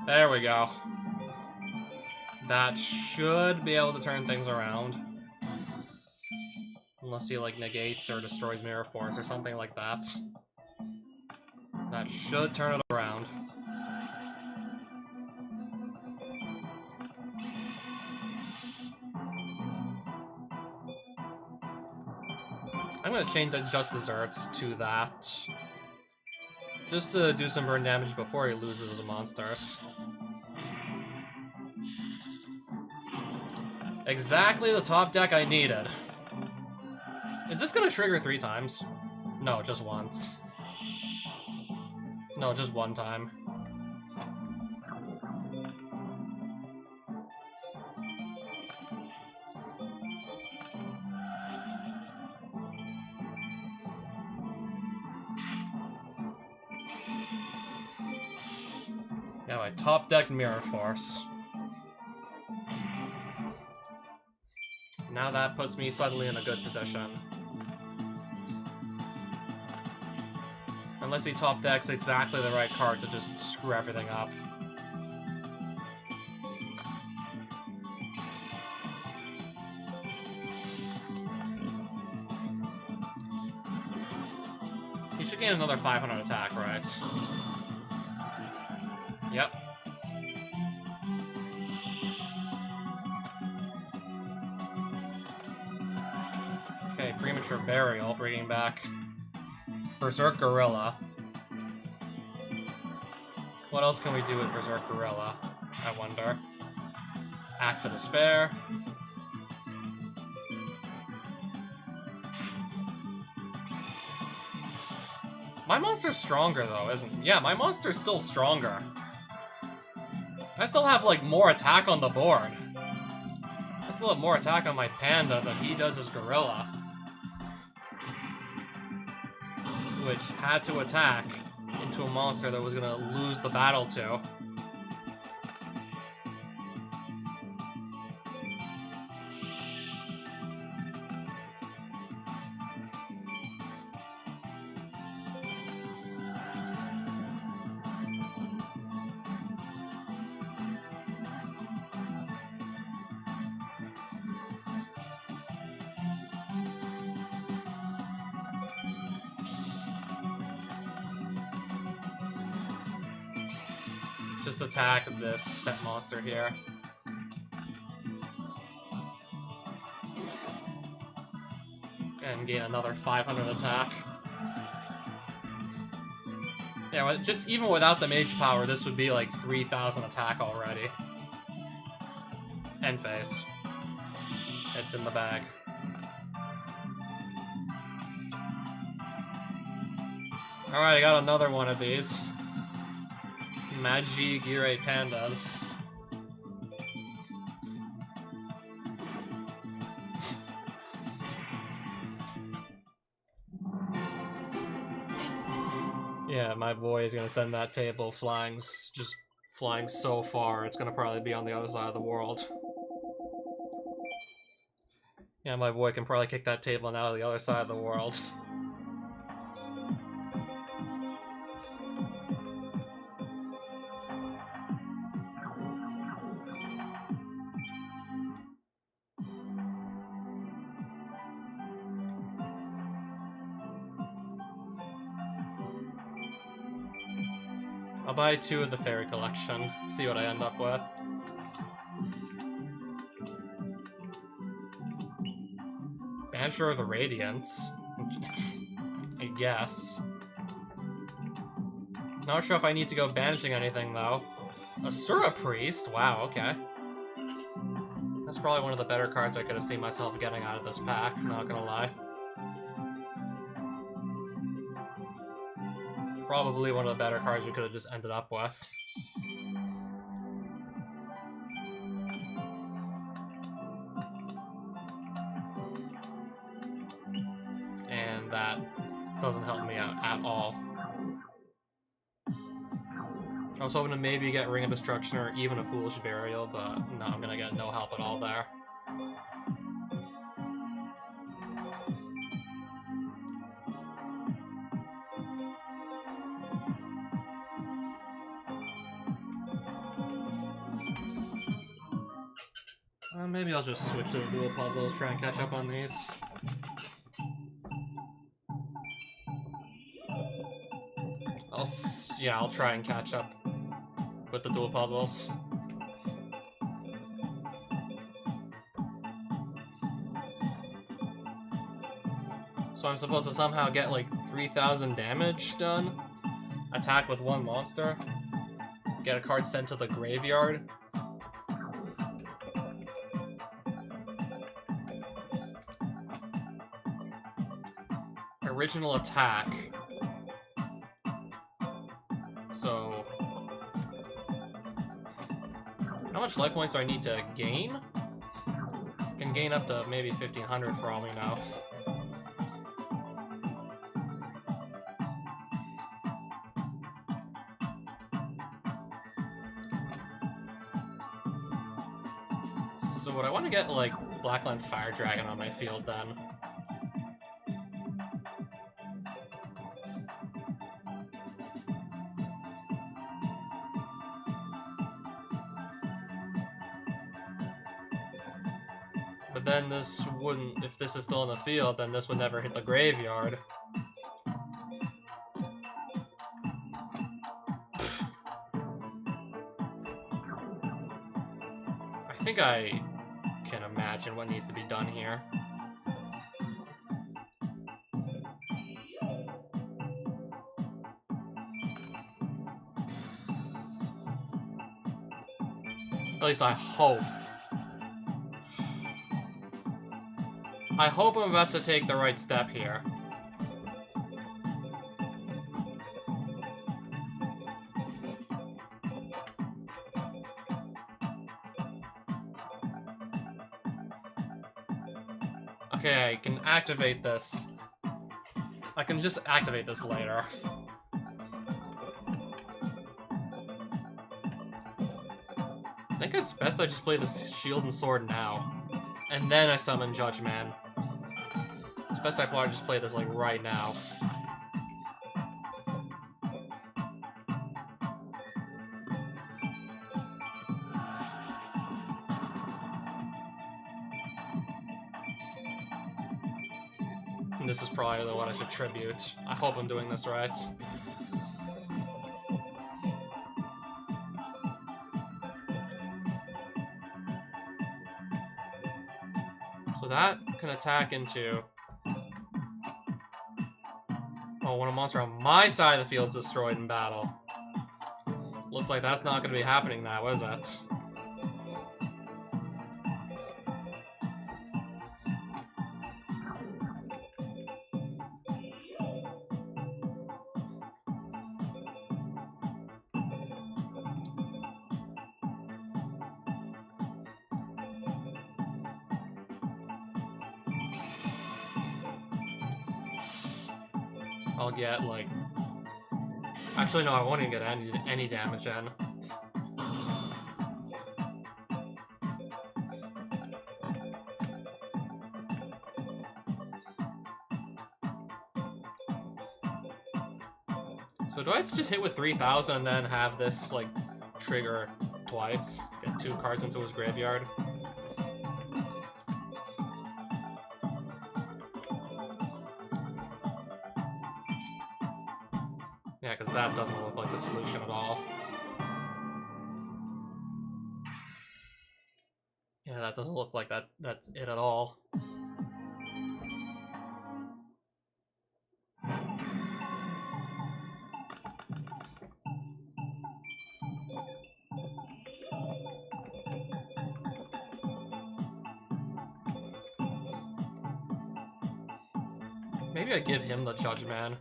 There we go. That should be able to turn things around. Unless he, like, negates or destroys Mirror Force or something like that. That should turn it around. I'm gonna change the Just Desserts to that. Just to do some burn damage before he loses his monsters. Exactly the top deck I needed. Is this gonna trigger 3 times? No, just once. No, just one time. Yeah, my top deck Mirror Force. Now that puts me suddenly in a good position. Unless he top decks exactly the right card to just screw everything up. He should gain another 500 attack, right? Yep. Okay, Premature Burial, bringing back Berserk Gorilla. What else can we do with Berserk Gorilla, I wonder? Axe of Despair. My monster's stronger, though, isn't it? Yeah, my monster's still stronger. I still have, like, more attack on the board. I still have more attack on my Panda than he does his Gorilla. Which had to attack into a monster that was gonna lose the battle to. Just attack this set monster here. And gain another 500 attack. Yeah, just even without the mage power, this would be like 3,000 attack already. End phase. It's in the bag. Alright, I got another one of these. Magi Gire Pandas. Yeah, my boy is gonna send that table flying, just flying so far, it's gonna probably be on the other side of the world. Yeah, my boy can probably kick that table now to the other side of the world. I'll buy 2 of the Fairy Collection, see what I end up with. Banisher of the Radiance? I guess. Not sure if I need to go banishing anything, though. Asura Priest? Wow, okay. That's probably one of the better cards I could have seen myself getting out of this pack, not gonna lie. Probably one of the better cards we could have just ended up with. And that doesn't help me out at all. I was hoping to maybe get Ring of Destruction or even a Foolish Burial, but no, I'm gonna get no help at all there. Maybe I'll just switch to the dual puzzles, try and catch up on these. I'll try and catch up with the dual puzzles. So I'm supposed to somehow get like 3,000 damage done, attack with one monster, get a card sent to the graveyard. Original attack. So, how much life points do I need to gain? I can gain up to maybe 1,500 for all we know. So would I want to get, like, Blackland Fire Dragon on my field then? But then this wouldn't, if this is still in the field, then this would never hit the graveyard. I think I can imagine what needs to be done here. At least I hope. I hope I'm about to take the right step here. Okay, I can activate this. I can just activate this later. I think it's best I just play this shield and sword now. And then I summon Judge Man. It's best I probably just play this like right now. And this is probably the one I should tribute. I hope I'm doing this right. So that can attack into... Oh, when a monster on my side of the field is destroyed in battle. Looks like that's not going to be happening now, is it? I'll get, like... Actually, no, I won't even get any damage in. So do I have to just hit with 3,000 and then have this, like, trigger twice? Get 2 cards into his graveyard? Yeah, because that doesn't look like the solution at all. Yeah, that doesn't look like that's it at all. Maybe I give him the Judge Man.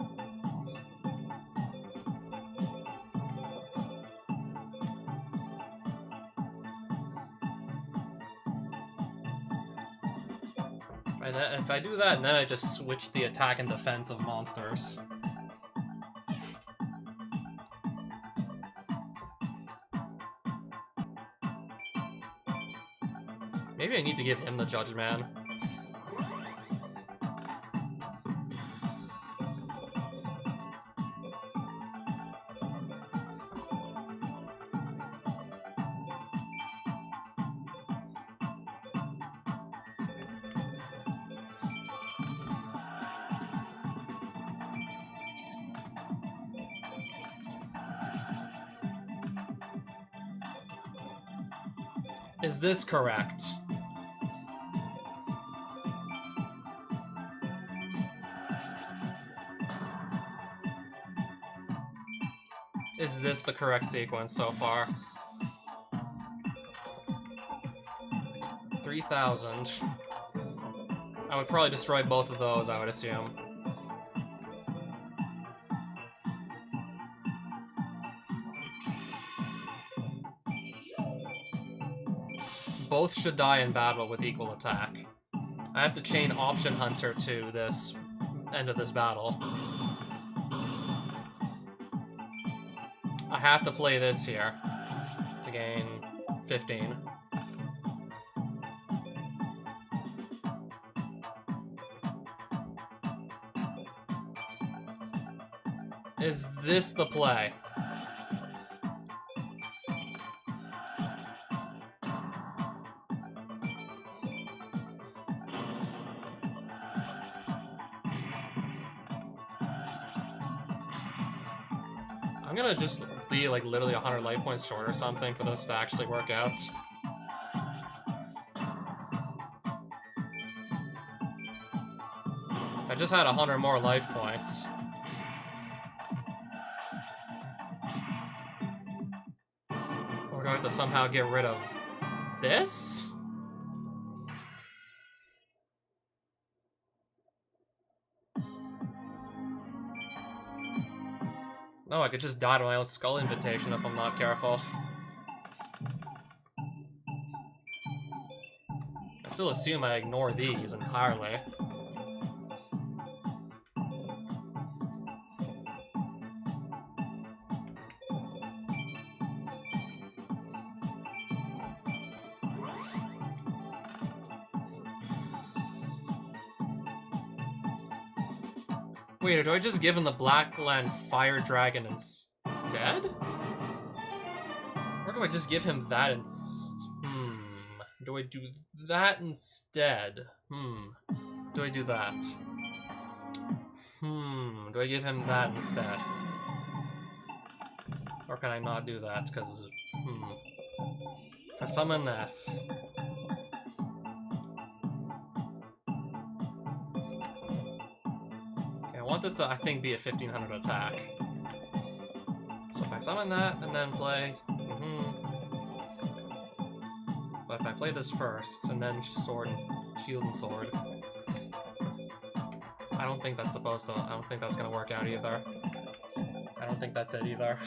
If I do that, and then I just switch the attack and defense of monsters. Maybe I need to give him the Judge Man. Is this correct? Is this the correct sequence so far? 3,000. I would probably destroy both of those, I would assume. Both should die in battle with equal attack. I have to chain Option Hunter to this end of this battle. I have to play this here to gain 15. Is this the play? I'm gonna just be like literally 100 life points short or something for this to actually work out. If I just had 100 more life points. We're going to somehow get rid of this? No, I could just die to my own skull invitation if I'm not careful. I still assume I ignore these entirely. Wait, do I just give him the Blackland Fire Dragon instead? Or do I just give him that do I do that instead? Do I do that? Do I give him that instead? Or can I not do that, because, If I summon this... I want this to, I think, be a 1500 attack. So if I summon that and then play... But if I play this first, and then sword and shield and sword... I don't think that's supposed to... I don't think that's gonna work out either. I don't think that's it either.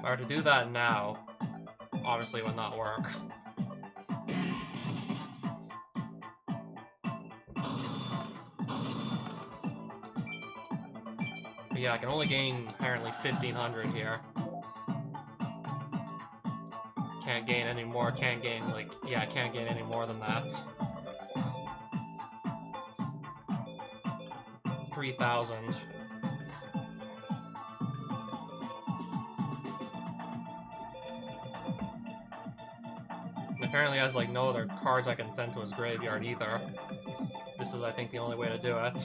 If I were to do that now, obviously it would not work. But yeah, I can only gain apparently 1500 here. Can't gain any more, can't gain like, yeah, I can't gain any more than that. 3,000. Apparently has like no other cards I can send to his graveyard either. This is, I think, the only way to do it.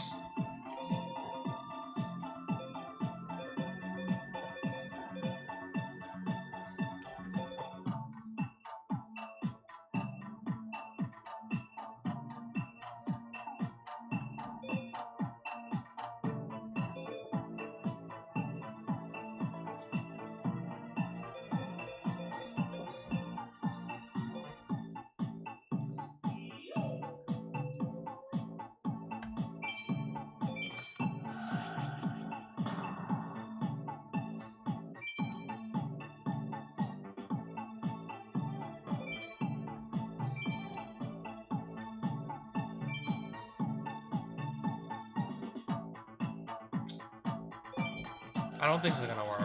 I don't think this is gonna work.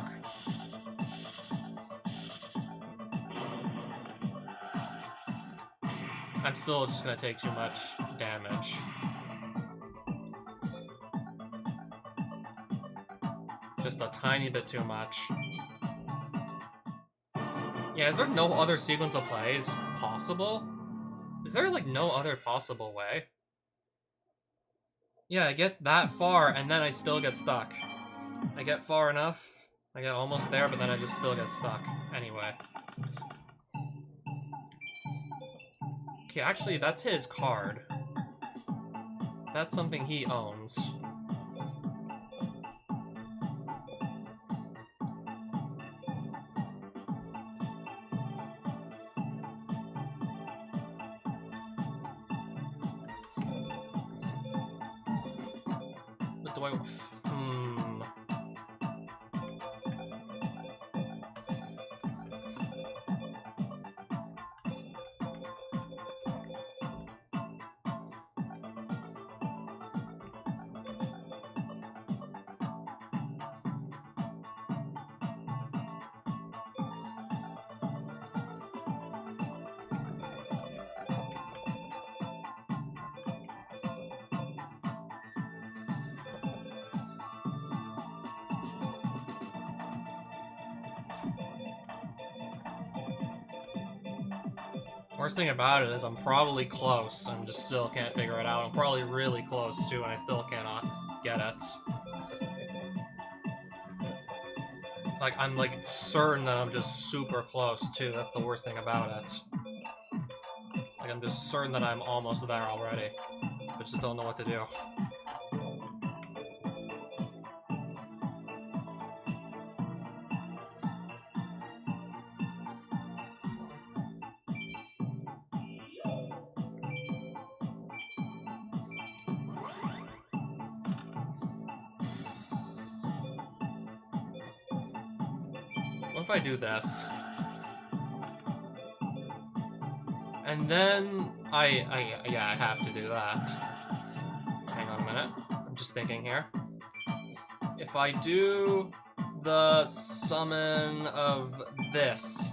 I'm still just gonna take too much damage. Just a tiny bit too much. Yeah, is there no other sequence of plays possible? Is there, like, no other possible way? Yeah, I get that far, and then I still get stuck. I get far enough, I get almost there, but then I just still get stuck. Anyway. Oops. Okay, actually, that's his card. That's something he owns. What do I... Worst thing about it is I'm probably close and just still can't figure it out. I'm probably really close too and I still cannot get it. Like, I'm like certain that I'm just super close too. That's the worst thing about it. Like, I'm just certain that I'm almost there already. But just don't know what to do. What if I do this? And then yeah, I have to do that. Hang on a minute. I'm just thinking here. If I do the summon of this,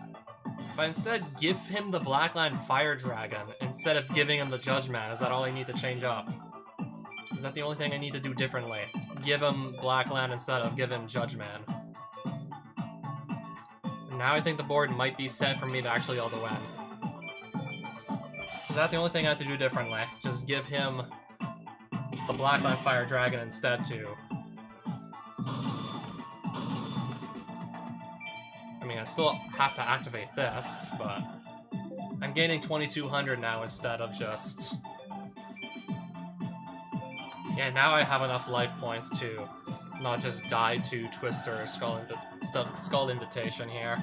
if I instead give him the Blackland Fire Dragon instead of giving him the Judge Man, is that all I need to change up? Is that the only thing I need to do differently? Give him Blackland instead of give him Judge Man. Now I think the board might be set for me to actually be able to win. Is that the only thing I have to do differently? Just give him the Blackland Fire Dragon instead too. I mean, I still have to activate this, but I'm gaining 2200 now instead of just... Yeah, now I have enough life points to not just die to Twister or Skull Invitation here.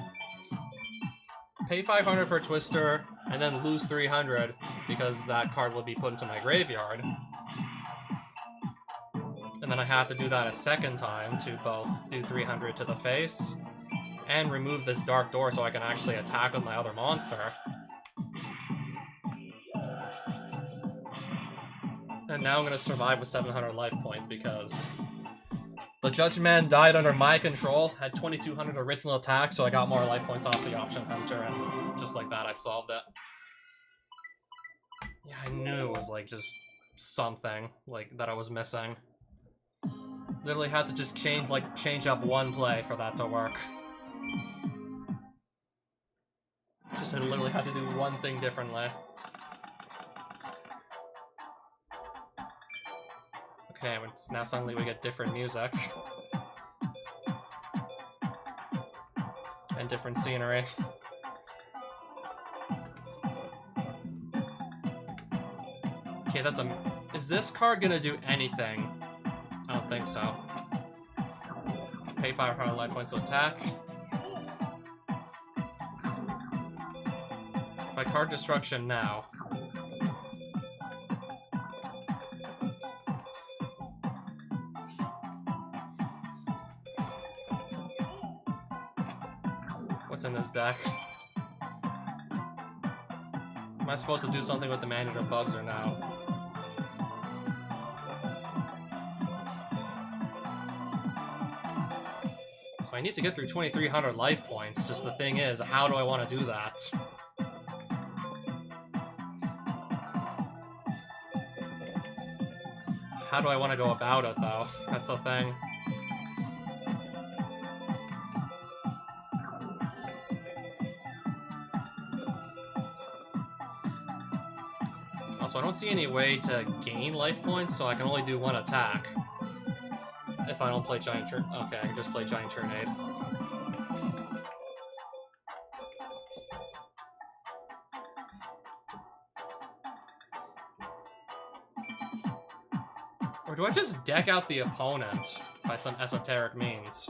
Pay 500 per Twister, and then lose 300, because that card will be put into my graveyard. And then I have to do that a second time to both do 300 to the face, and remove this Dark Door so I can actually attack with my other monster. And now I'm going to survive with 700 life points because the Judge Man died under my control, had 2200 original attack, so I got more life points off the Option Hunter, and just like that I solved it. Yeah, I knew it was like just something like that I was missing. Literally had to just change up one play for that to work. Just literally had to do one thing differently. Okay, now suddenly we get different music. And different scenery. Okay, that's a... Is this card gonna do anything? I don't think so. Pay 500 life points to attack. If I card Destruction now... What's in this deck? Am I supposed to do something with the Manual of Bugs or no? So I need to get through 2,300 life points, just the thing is, how do I want to do that? How do I want to go about it, though? That's the thing. Also, I don't see any way to gain life points, so I can only do one attack. If I don't play Giant Turn... Okay, I can just play Giant Tornado. Or do I just deck out the opponent by some esoteric means?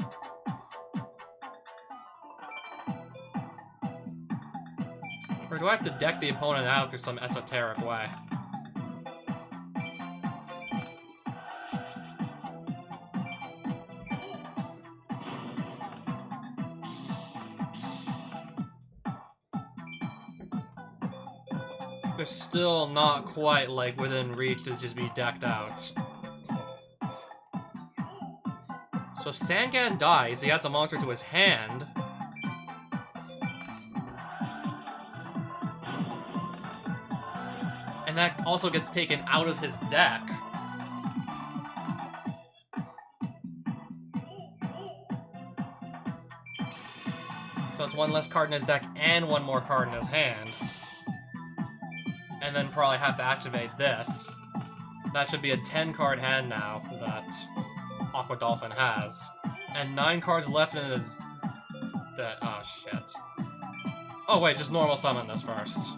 Or do I have to deck the opponent out through some esoteric way? They're still not quite, like, within reach to just be decked out. So if Sangan dies, he adds a monster to his hand. And that also gets taken out of his deck. So it's one less card in his deck and one more card in his hand. And then probably have to activate this. That should be a 10-card hand now that Aqua Dolphin has. And 9 cards left in his... Oh, shit. Oh, wait, just normal summon this first.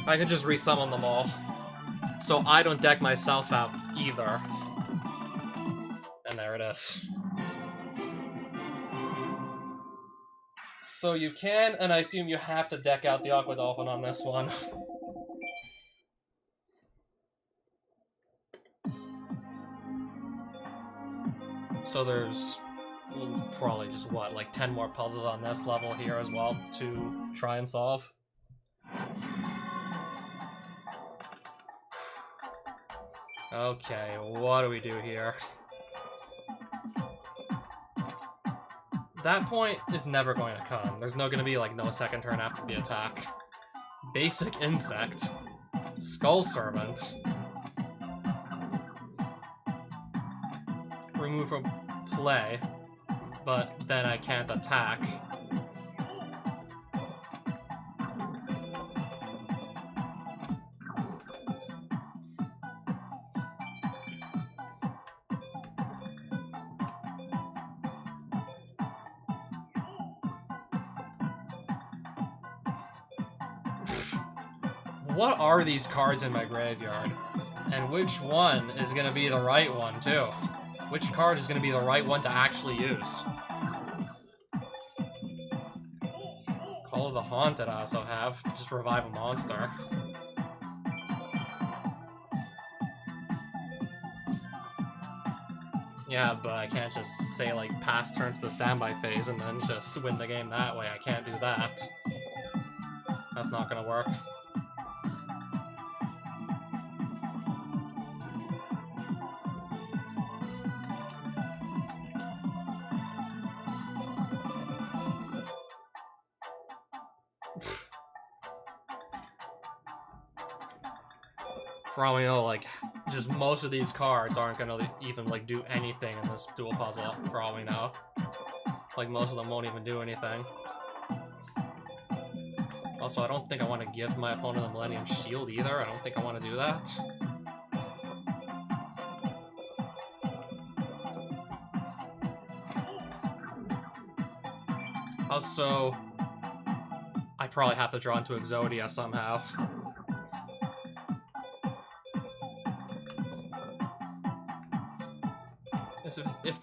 I could just resummon them all. So I don't deck myself out either. And there it is. So you can, and I assume you have to deck out the Aqua Dolphin on this one. So there's probably just, what, like 10 more puzzles on this level here as well to try and solve. Okay, what do we do here? That point is never going to come. There's no going to be, like, no second turn after the attack. Basic Insect. Skull Servant. Remove from play, but then I can't attack. What are these cards in my graveyard? And which one is going to be the right one, too? Which card is going to be the right one to actually use? Call of the Haunted I also have. Just revive a monster. Yeah, but I can't just say, like, pass turn to the standby phase and then just win the game that way. I can't do that. That's not going to work. For all we know, like, just most of these cards aren't gonna even, like, do anything in this dual puzzle, for all we know. Like, most of them won't even do anything. Also, I don't think I want to give my opponent the Millennium Shield either. I don't think I want to do that. Also, I probably have to draw into Exodia somehow. If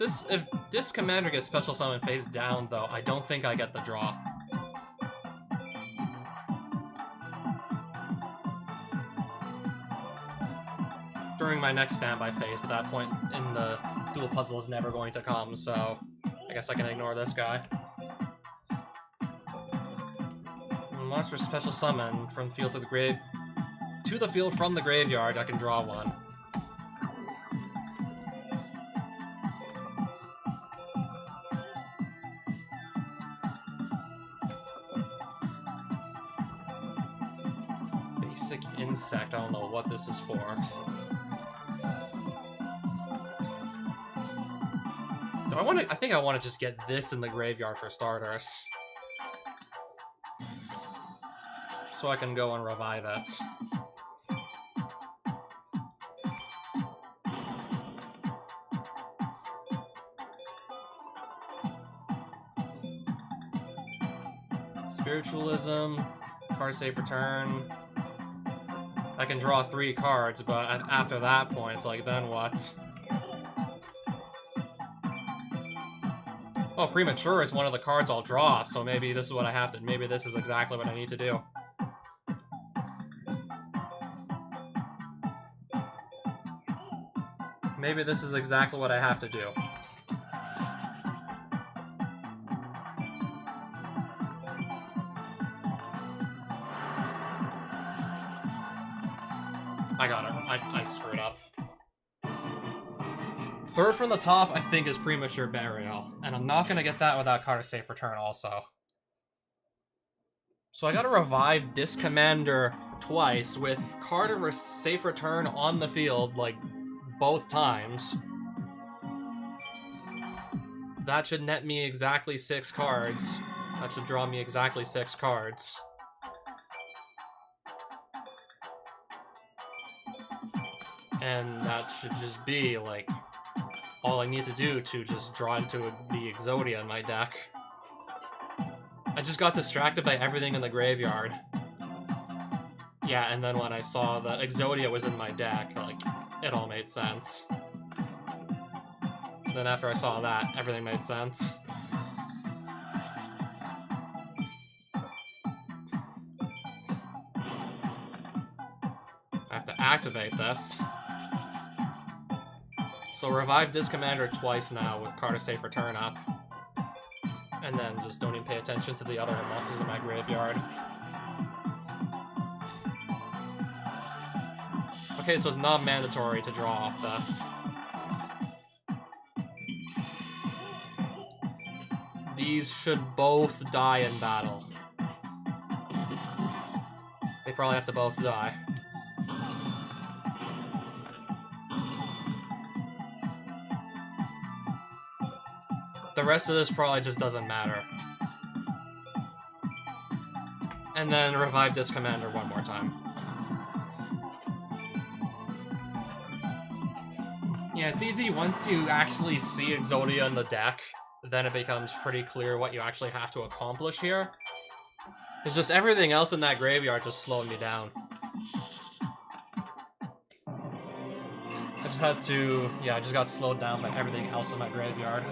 this commander gets special summon face down, though, I don't think I get the draw. During my next standby phase, but that point in the dual puzzle is never going to come, so I guess I can ignore this guy. Monster special summon from the field to the grave. To the field from the graveyard, I can draw one. Basic insect, I don't know what this is for. I think I want to just get this in the graveyard for starters. So I can go and revive it. Spiritualism, card save return. I can draw 3 cards, but after that point, it's like, then what? Oh, Premature is one of the cards I'll draw, so maybe this is what I have to... Maybe this is exactly what I need to do. Maybe this is exactly what I have to do. I got it. I screwed up. Third from the top, I think, is Premature Burial. And I'm not going to get that without card safe return also. So I got to revive this commander twice with card safe return on the field, like, both times. That should net me exactly 6 cards. That should draw me exactly 6 cards. And that should just be, like, all I need to do to just draw into the Exodia in my deck. I just got distracted by everything in the graveyard. Yeah, and then when I saw that Exodia was in my deck, like, it all made sense. Then after I saw that, everything made sense. I have to activate this. So revive this commander twice now with card safe return up. And then just don't even pay attention to the other monsters in my graveyard. Okay, so it's not mandatory to draw off this. These should both die in battle. They probably have to both die. The rest of this probably just doesn't matter. And then revive this commander one more time. Yeah, it's easy once you actually see Exodia in the deck, then it becomes pretty clear what you actually have to accomplish here. It's just everything else in that graveyard just slowed me down. I just had to, yeah, I just got slowed down by everything else in my graveyard.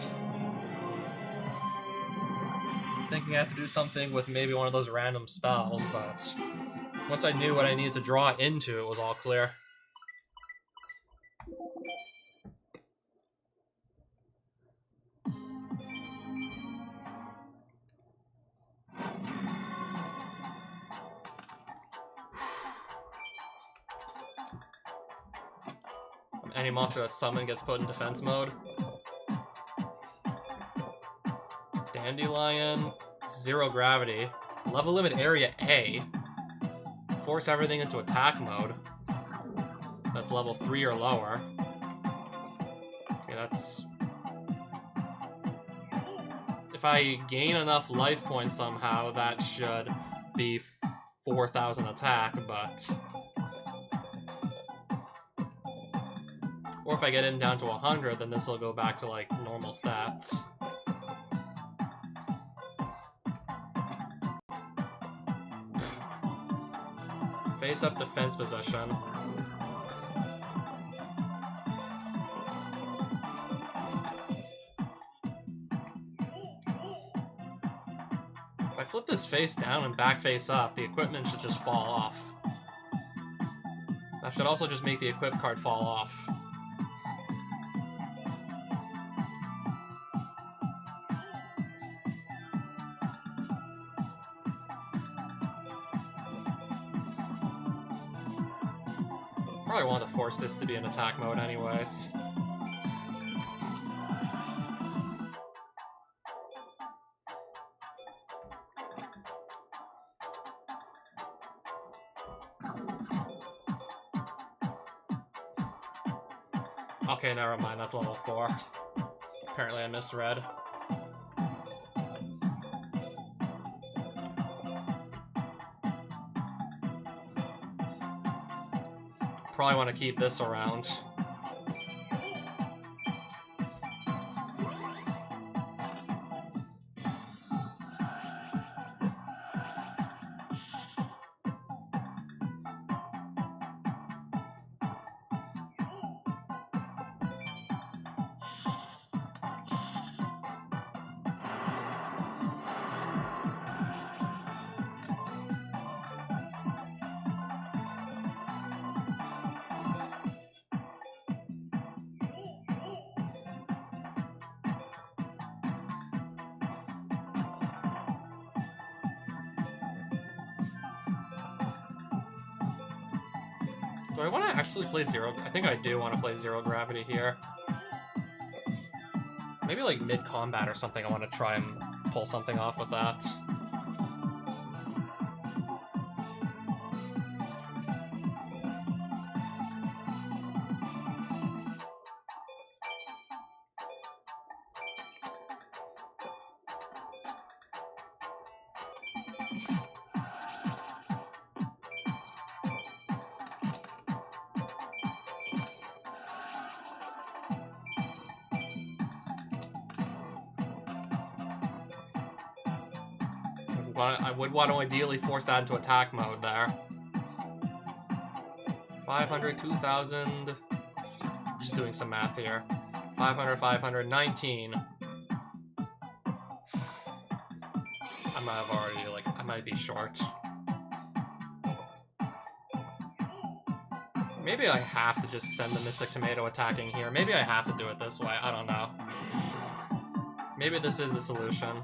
Thinking I had to do something with maybe one of those random spells, but once I knew what I needed to draw into, it was all clear. Any monster that's summoned gets put in defense mode. Dandelion, 0 gravity, level limit area A, force everything into attack mode. That's level 3 or lower. Okay, that's... If I gain enough life points somehow, that should be 4,000 attack, but... Or if I get him down to 100, then this will go back to, like, normal stats. Face up defense position. If I flip this face down and back face up, the equipment should just fall off. That should also just make the equip card fall off. Probably want to force this to be in attack mode anyways. Okay, never mind, that's level 4. Apparently I misread. Probably want to keep this around. Do I want to actually play zero? I think I do want to play zero gravity here. Maybe like mid-combat or something, I want to try and pull something off with that. I would want to ideally force that into attack mode there. 500, 2,000... Just doing some math here. 500, 500, 19. I might have already, like, I might be short. Maybe I have to just send the Mystic Tomato attacking here. Maybe I have to do it this way. I don't know. Maybe this is the solution.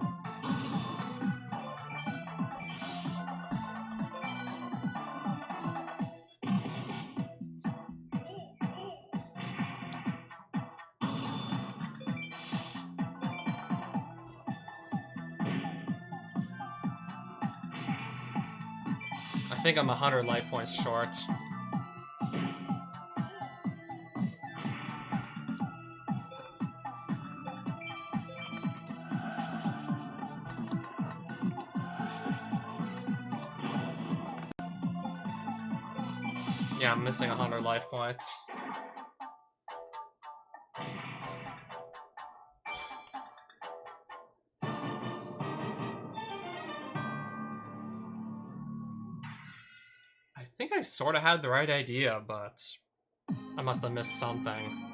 I think I'm 100 life points short. Yeah, I'm missing 100 life points. I think I sort of had the right idea, but I must have missed something.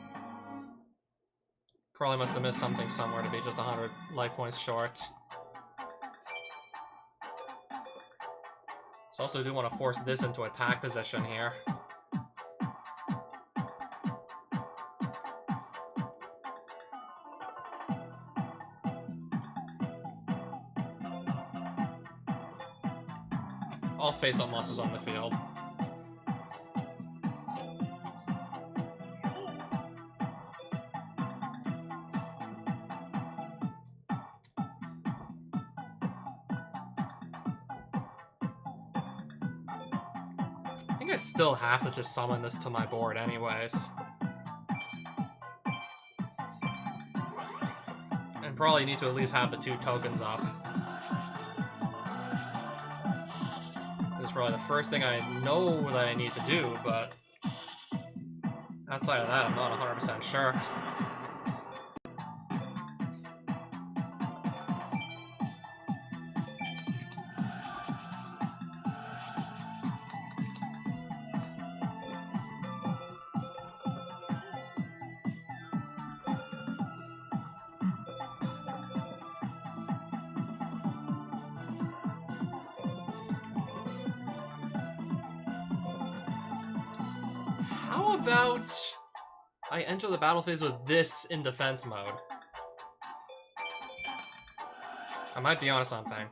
Probably must have missed something somewhere to be just 100 life points short. So also do want to force this into attack position here. All face-up monsters on the field. I think I still have to just summon this to my board anyways. And probably need to at least have the 2 tokens up. This is probably the first thing I know that I need to do, but outside of that, I'm not 100% sure. How about I enter the battle phase with this in defense mode? I might be onto something.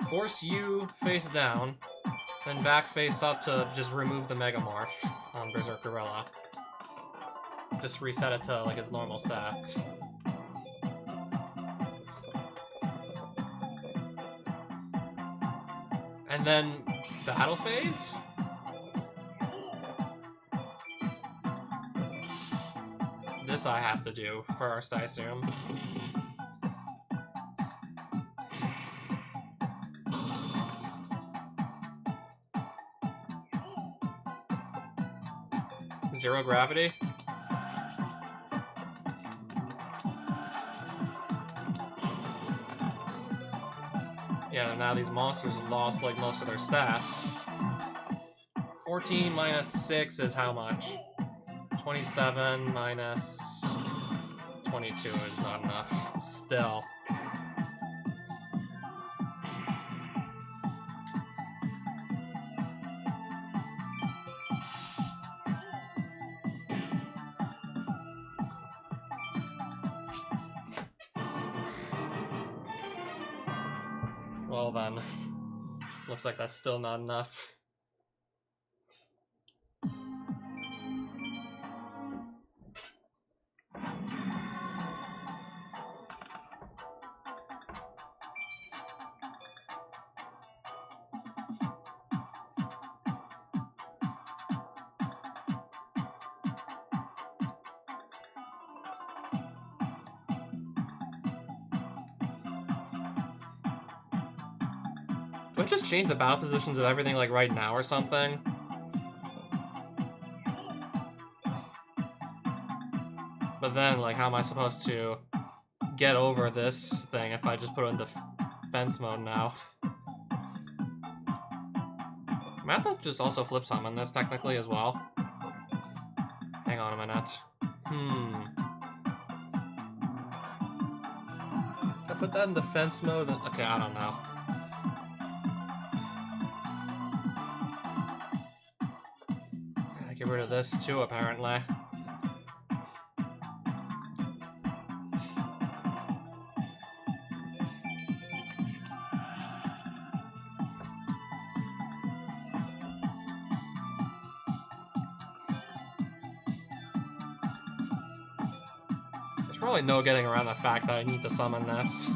Force you face down, then back face up to just remove the Megamorph on Berserk Gorilla. Just reset it to like its normal stats. And then battle phase? This I have to do first, I assume. Zero gravity? Yeah, now these monsters have lost like most of their stats. 14 minus 6 is how much? 27 minus 22 is not enough. Still. Well then, looks like that's still not enough. Do I just change the battle positions of everything like right now or something? But then, like, how am I supposed to get over this thing if I just put it in defense mode now? I have to just also flip summon this technically as well. Hang on a minute. If I put that in defense mode, then okay, I don't know. Get rid of this too, apparently. There's probably no getting around the fact that I need to summon this.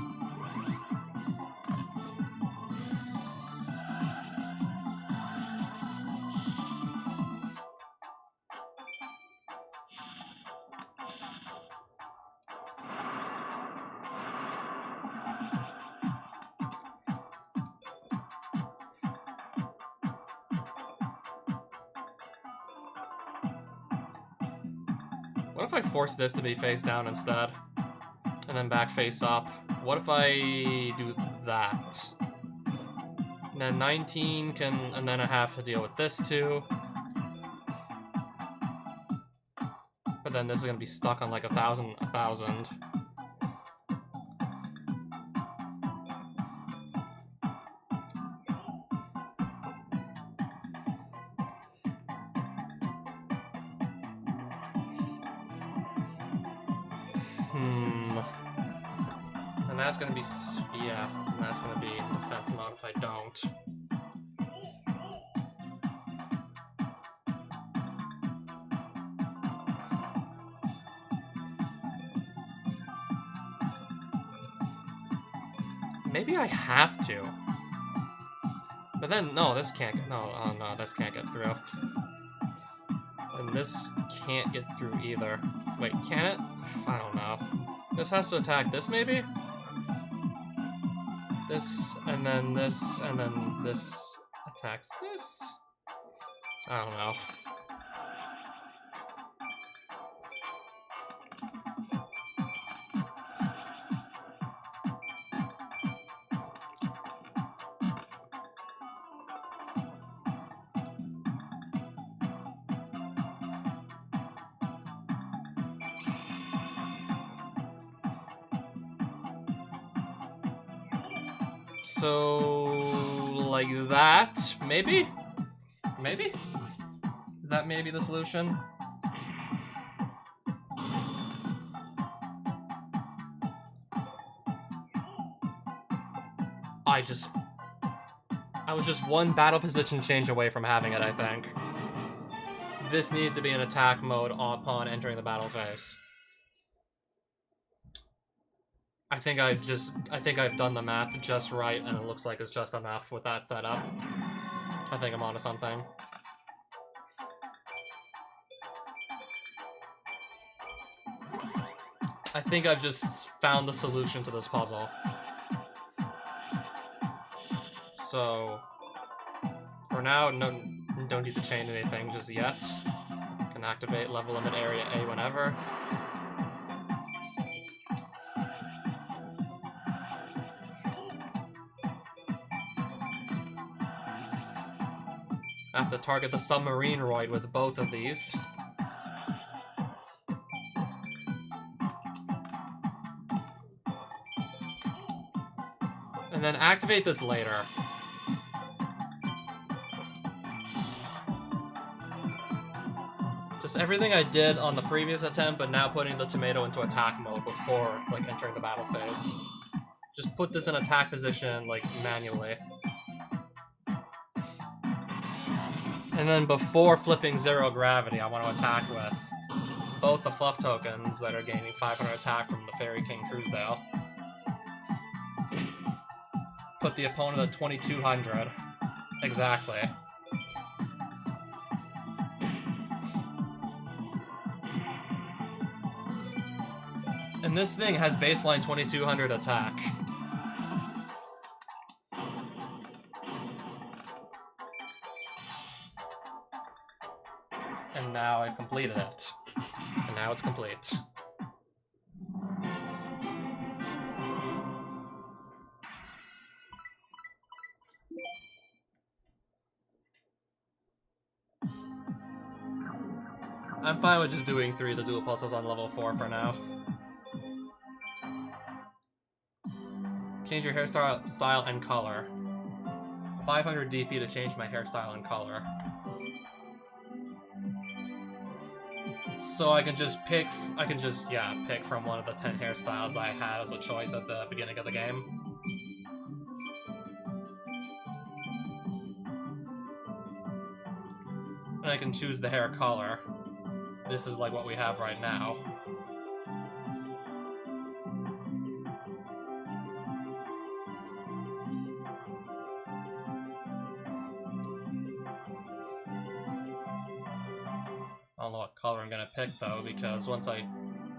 What if I force this to be face down instead? And then back face up? What if I do that? And then 19 can, and then I have to deal with this too. But then this is gonna be stuck on like 1,000. And that's gonna be, yeah, and that's gonna be defense mode if I don't. Maybe I have to. But then, no, this can't get, no, oh no, this can't get through. And this can't get through either. Wait, can it? I don't know. This has to attack this, maybe? This, and then this attacks this? I don't know. So, like that, maybe? Maybe? Is that maybe the solution? I was just one battle position change away from having it, I think. This needs to be in attack mode upon entering the battle phase. I think I've done the math just right, and it looks like it's just enough with that setup. I think I'm onto something. I think I've just found the solution to this puzzle. So, for now, don't need to change anything just yet. Can activate level limit area A whenever. I have to target the submarine roid with both of these. And then activate this later. Just everything I did on the previous attempt, but now putting the tomato into attack mode before, like, entering the battle phase. Just put this in attack position, like, manually. And then before flipping zero gravity, I want to attack with both the fluff tokens that are gaining 500 attack from the Fairy King Truesdale. Put the opponent at 2200. Exactly. And this thing has baseline 2200 attack. And now I've completed it. And now it's complete. I'm fine with just doing 3 of the dual pulses on level 4 for now. Change your hairstyle and color. 500 DP to change my hairstyle and color. So I can just pick, pick from one of the 10 hairstyles I had as a choice at the beginning of the game. And I can choose the hair color. This is like what we have right now. I don't know what color I'm gonna pick though, because once I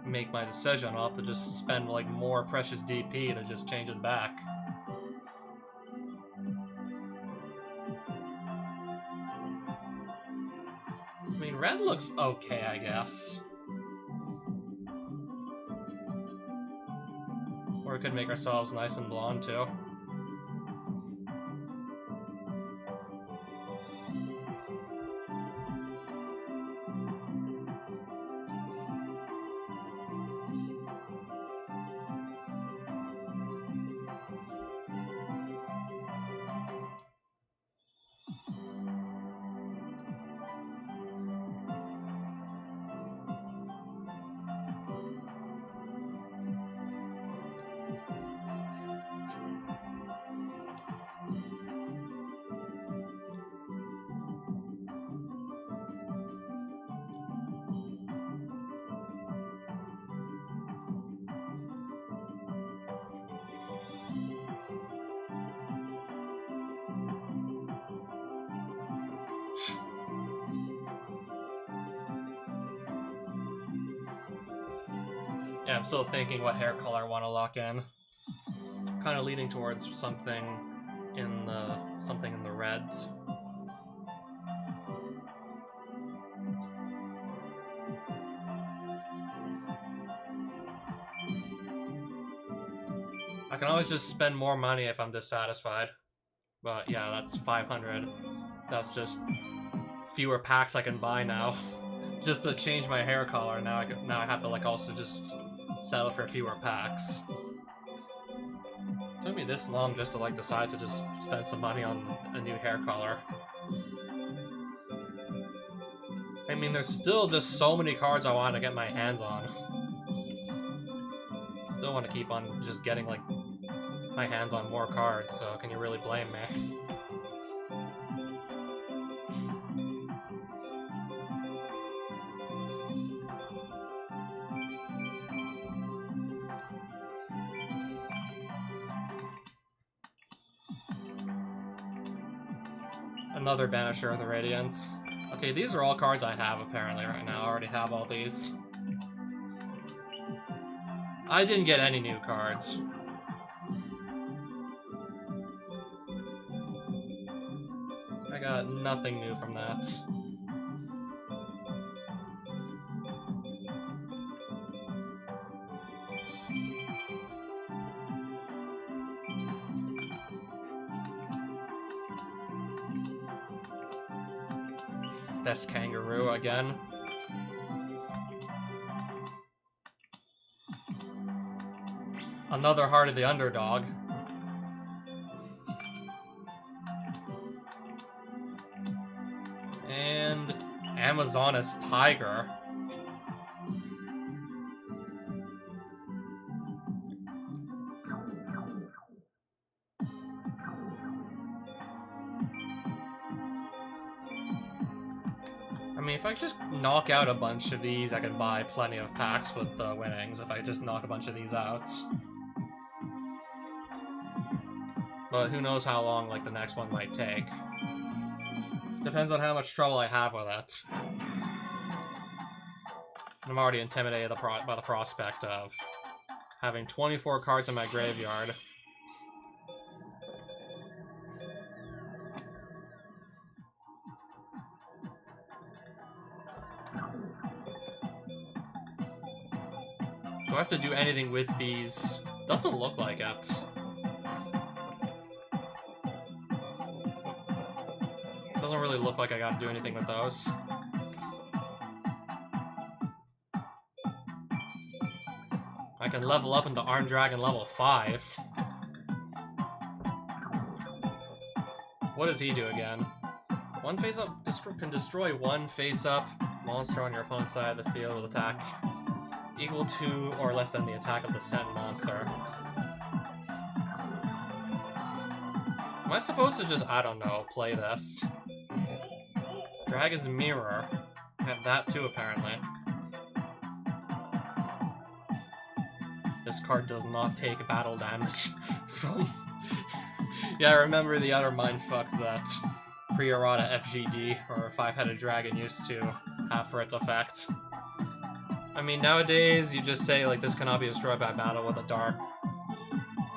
make my decision, I'll have to just spend like more precious DP to just change it back. I mean, red looks okay, I guess. Or we could make ourselves nice and blonde too. Yeah, I'm still thinking what hair color I want to lock in. Kind of leaning towards something in the reds. I can always just spend more money if I'm dissatisfied. But yeah, that's 500. That's just fewer packs I can buy now. Just to change my hair color, now I have to like also just settle for fewer packs. It took me this long just to like decide to just spend some money on a new hair color. mean, there's still just so many cards I want to get my hands on. Still want to keep on just getting, like, my hands on more cards, so can you really blame me? Another Banisher of the Radiance. Okay, these are all cards I have apparently right now. I already have all these. I didn't get any new cards. I got nothing new from that. This kangaroo again. Another Heart of the Underdog. And Amazonas Tiger. I mean, if I just knock out a bunch of these, I can buy plenty of packs with the winnings if I just knock a bunch of these out. But who knows how long, like, the next one might take. Depends on how much trouble I have with it. I'm already intimidated by the prospect of having 24 cards in my graveyard. Do I have to do anything with these? Doesn't look like it. Doesn't really look like I gotta do anything with those. I can level up into Armed Dragon level 5. What does he do again? One face-up can destroy one face-up monster on your opponent's side of the field with attack equal to or less than the attack of the sent monster. Am I supposed to just, I don't know, play this? Dragon's Mirror. I have that too, apparently. This card does not take battle damage from... Yeah, I remember the other mindfuck that Pre-Errata FGD, or 5-Headed Dragon, used to have for its effect. I mean, nowadays, you just say, like, this cannot be destroyed by battle with a dark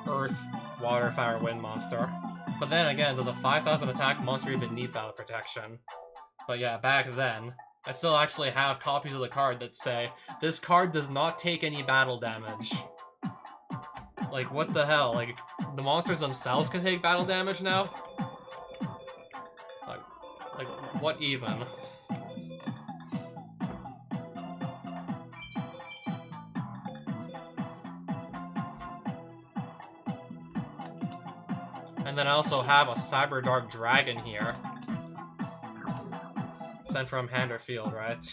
Earth, Water, Fire, Wind monster. But then again, does a 5,000 attack monster even need battle protection? But yeah, back then, I still actually have copies of the card that say, this card does not take any battle damage. Like, what the hell? Like, the monsters themselves can take battle damage now? Like what even? And then I also have a Cyber Dark Dragon here. Sent from hand or field, right?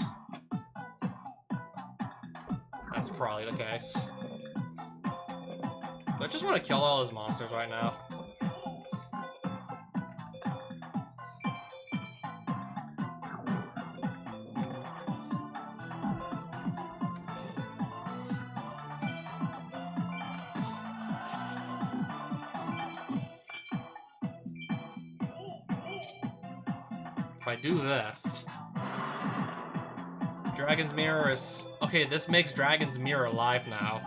That's probably the case. I just want to kill all his monsters right now. If I do this... Dragon's Mirror is... Okay, this makes Dragon's Mirror live now.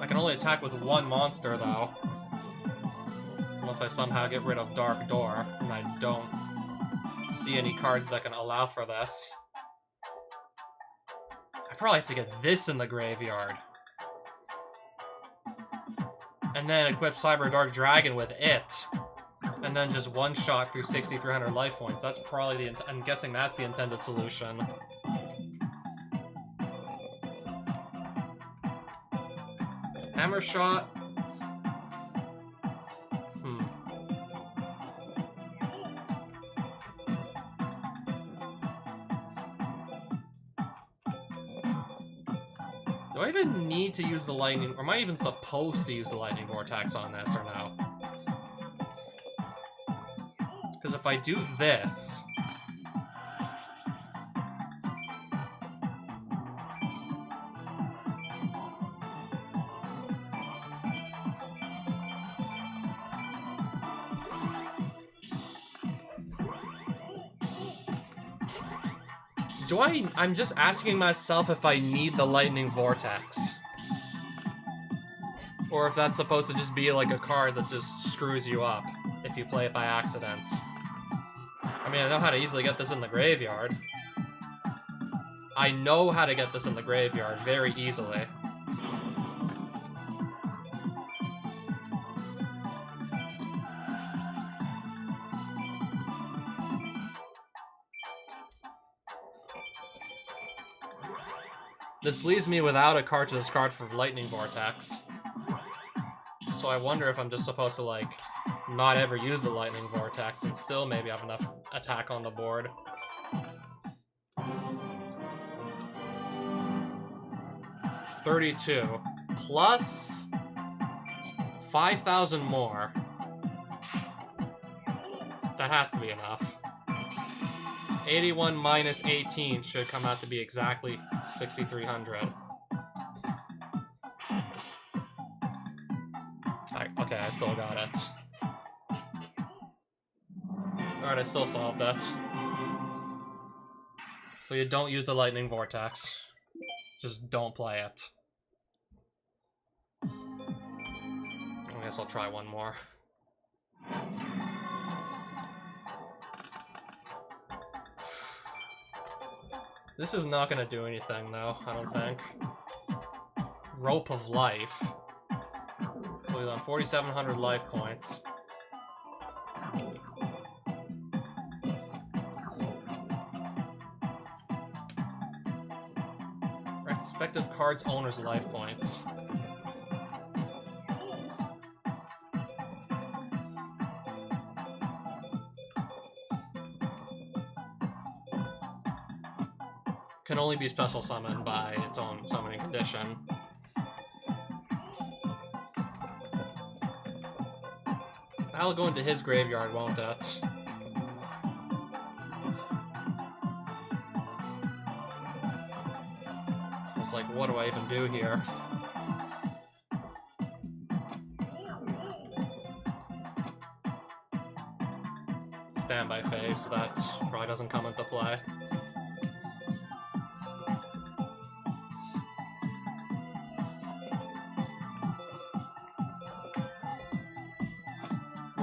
I can only attack with one monster, though. Unless I somehow get rid of Dark Door, and I don't see any cards that can allow for this. I probably have to get this in the graveyard. And then equip Cyber Dark Dragon with it. And then just one-shot through 6,300 life points. That's probably the... I'm guessing that's the intended solution. Hammer shot. Do I even need to use the lightning, or am I even supposed to use the lightning vortex on this, or no? Because if I do this... I'm just asking myself if I need the lightning vortex. Or if that's supposed to just be like a card that just screws you up if you play it by accident. I mean, I know how to easily get this in the graveyard. I know how to get this in the graveyard very easily. This leaves me without a card to discard for Lightning Vortex. So I wonder if I'm just supposed to, like, not ever use the Lightning Vortex and still maybe have enough attack on the board. $32 plus 5,000 more. That has to be enough. 81 minus 18 should come out to be exactly 6,300. Okay, I still got it. Alright, I still solved that. So you don't use the Lightning Vortex. Just don't play it. I guess I'll try one more. This is not gonna do anything, though, I don't think. Rope of Life. So he's on 4,700 life points. Respective card's owner's life points. Can only be special summoned by its own summoning condition. That'll go into his graveyard, won't it? So it's like, what do I even do here? Standby phase, so that probably doesn't come into play.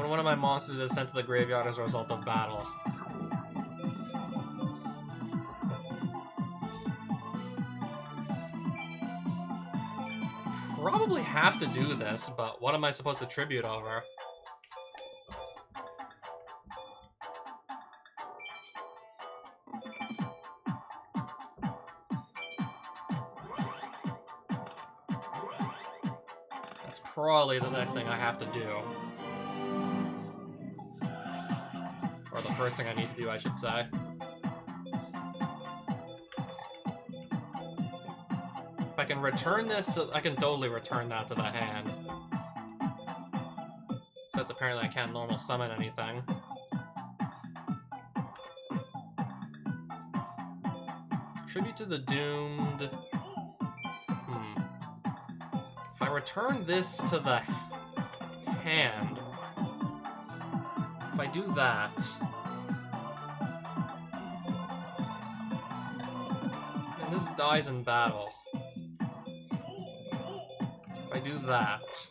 One of my monsters is sent to the graveyard as a result of battle. Probably have to do this, but what am I supposed to tribute over? That's probably the next thing I have to do. Or the first thing I need to do, I should say. If I can return this, I can totally return that to the hand. Except apparently I can't normal summon anything. Tribute to the Doomed. If I return this to the hand, if I do that, and this dies in battle. If I do that,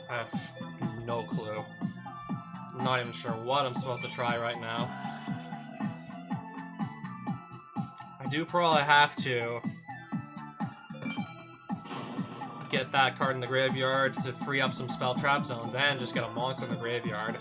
I have no clue. I'm not even sure what I'm supposed to try right now. I do probably have to get that card in the graveyard to free up some spell trap zones and just get a monster in the graveyard.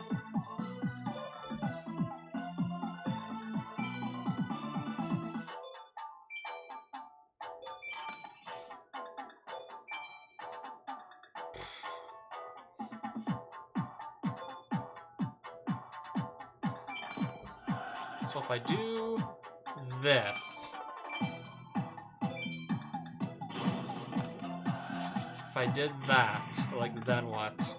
So if I do this... If I did that, like, then what?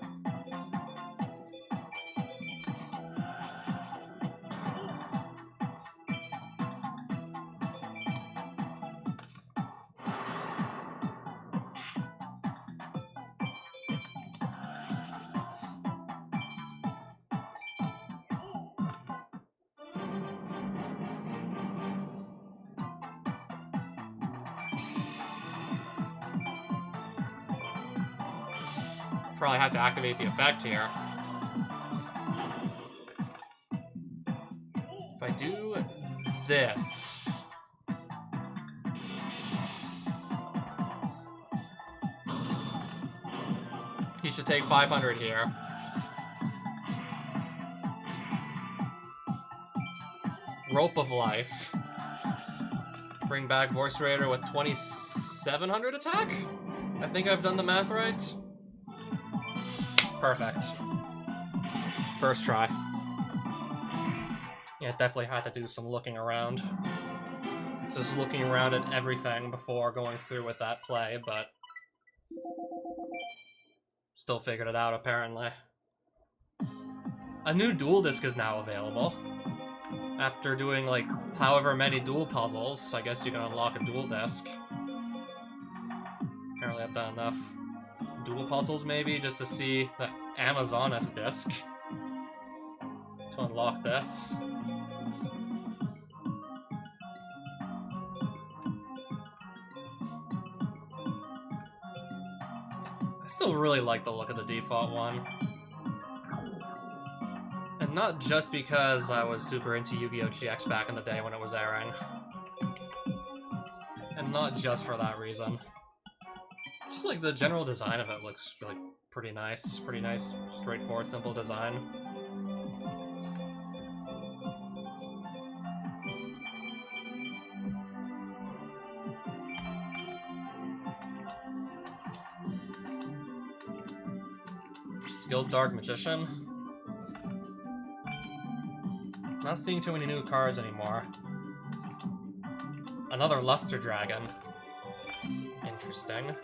Probably have to activate the effect here. If I do this... He should take 500 here. Rope of Life. Bring back Voice Raider with 2700 attack? I think I've done the math right. Perfect. First try. Yeah, definitely had to do some looking around. Just looking around at everything before going through with that play, but... Still figured it out, apparently. A new dual disc is now available. After doing, like, however many dual puzzles, I guess you can unlock a dual disc. Apparently I've done enough dual puzzles, maybe, just to see the Amazonas disc. To unlock this. I still really like the look of the default one. And not just because I was super into Yu-Gi-Oh! GX back in the day when it was airing. And not just for that reason. Just like the general design of it looks like pretty nice. Pretty nice, straightforward, simple design. Skilled Dark Magician. Not seeing too many new cards anymore. Another Luster Dragon. Interesting.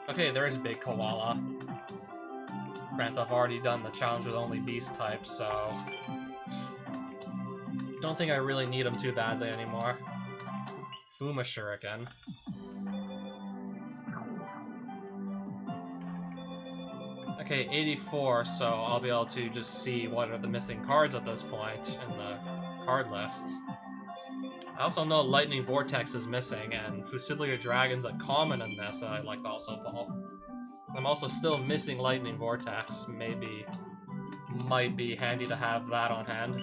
Okay, there's Big Koala. Granted, I've already done the challenge with only beast types, so... Don't think I really need him too badly anymore. Fuma Shuriken. Okay, 84, so I'll be able to just see what are the missing cards at this point in the card lists. I also know Lightning Vortex is missing, and Fusilia Dragon's a common in this that I'd like to also pull. I'm also still missing Lightning Vortex. Might be handy to have that on hand.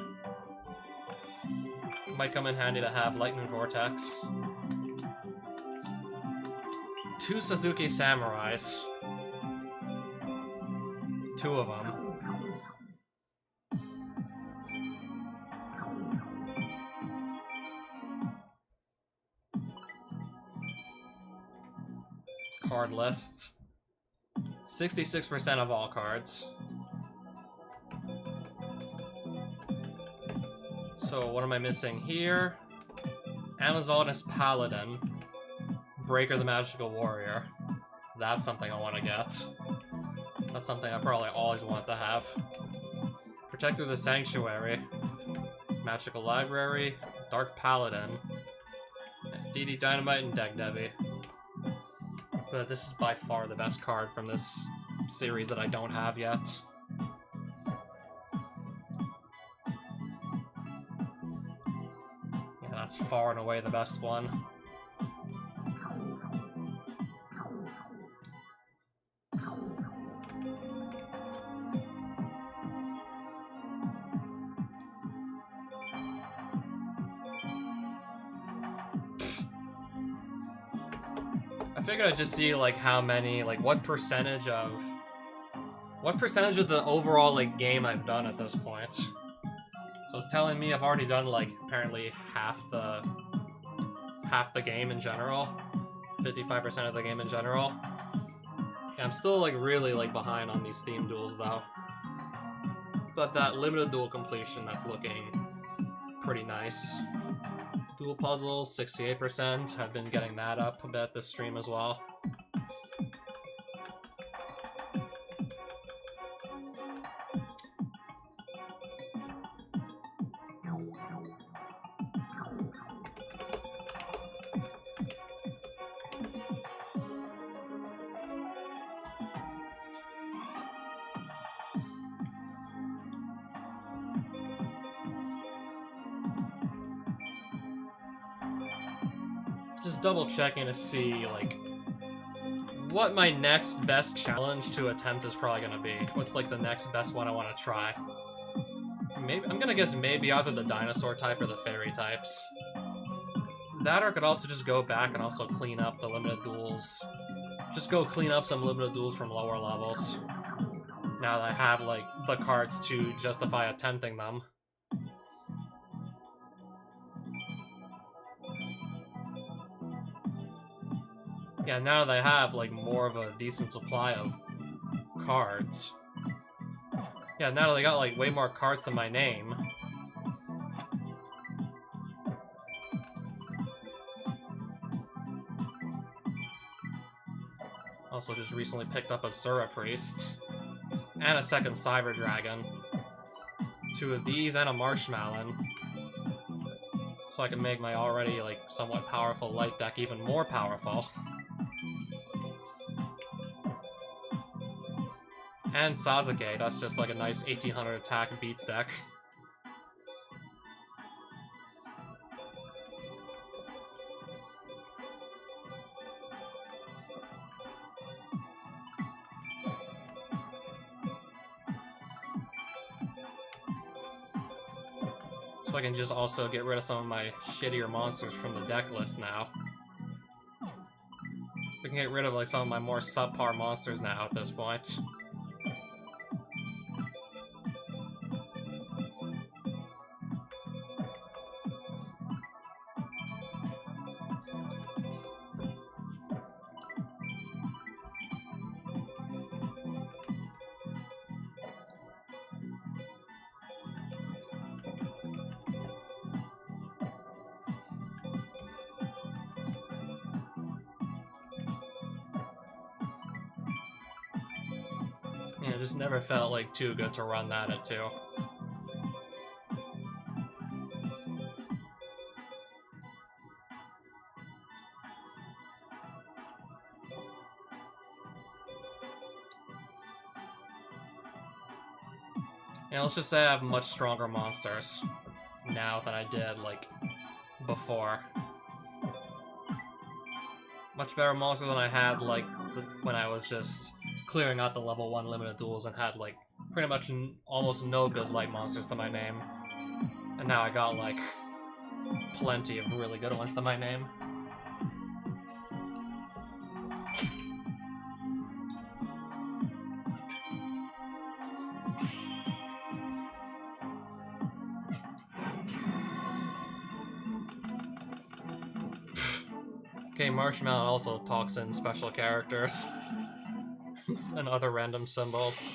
Might come in handy to have Lightning Vortex. 2 Suzuki Samurais. 2 of them. Card lists. 66% of all cards. So what am I missing here? Amazonas Paladin. Breaker the Magical Warrior. That's something I want to get. That's something I probably always want to have. Protector of the Sanctuary. Magical Library. Dark Paladin. DD Dynamite and Deck Devi. But this is by far the best card from this series that I don't have yet. Yeah, that's far and away the best one. I figured I'd just see, like, how many, like, what percentage of the overall, like, game I've done at this point. So it's telling me I've already done, like, apparently half the game in general. 55% of the game in general. Yeah, I'm still, like, really, like, behind on these theme duels, though. But that limited duel completion, that's looking pretty nice. Dual puzzles, 68%. I've been getting that up a bit this stream as well. Just double checking to see, like, what my next best challenge to attempt is probably gonna be. What's, like, the next best one I want to try. Maybe I'm gonna guess maybe either the dinosaur type or the fairy types. That or I could also just go back and also clean up the limited duels. Just go clean up some limited duels from lower levels. Now that I have, like, the cards to justify attempting them. Yeah, now that I have, like, more of a decent supply of cards. Yeah, now that I got, like, way more cards than my name. Also just recently picked up a Sura Priest. And a second Cyber Dragon. 2 of these and a Marshmallow. So I can make my already, like, somewhat powerful light deck even more powerful. And Sasuke, that's just like a nice 1800 attack beats deck. So I can just also get rid of some of my shittier monsters from the deck list now. We can get rid of, like, some of my more subpar monsters now at this point. It just never felt, like, too good to run that at 2. And let's just say I have much stronger monsters now than I did, like, before. Much better monsters than I had, like, when I was just clearing out the level 1 limited duels and had, like, pretty much almost no good light monsters to my name. And now I got, like, plenty of really good ones to my name. Okay, Marshmallow also talks in special characters. And other random symbols.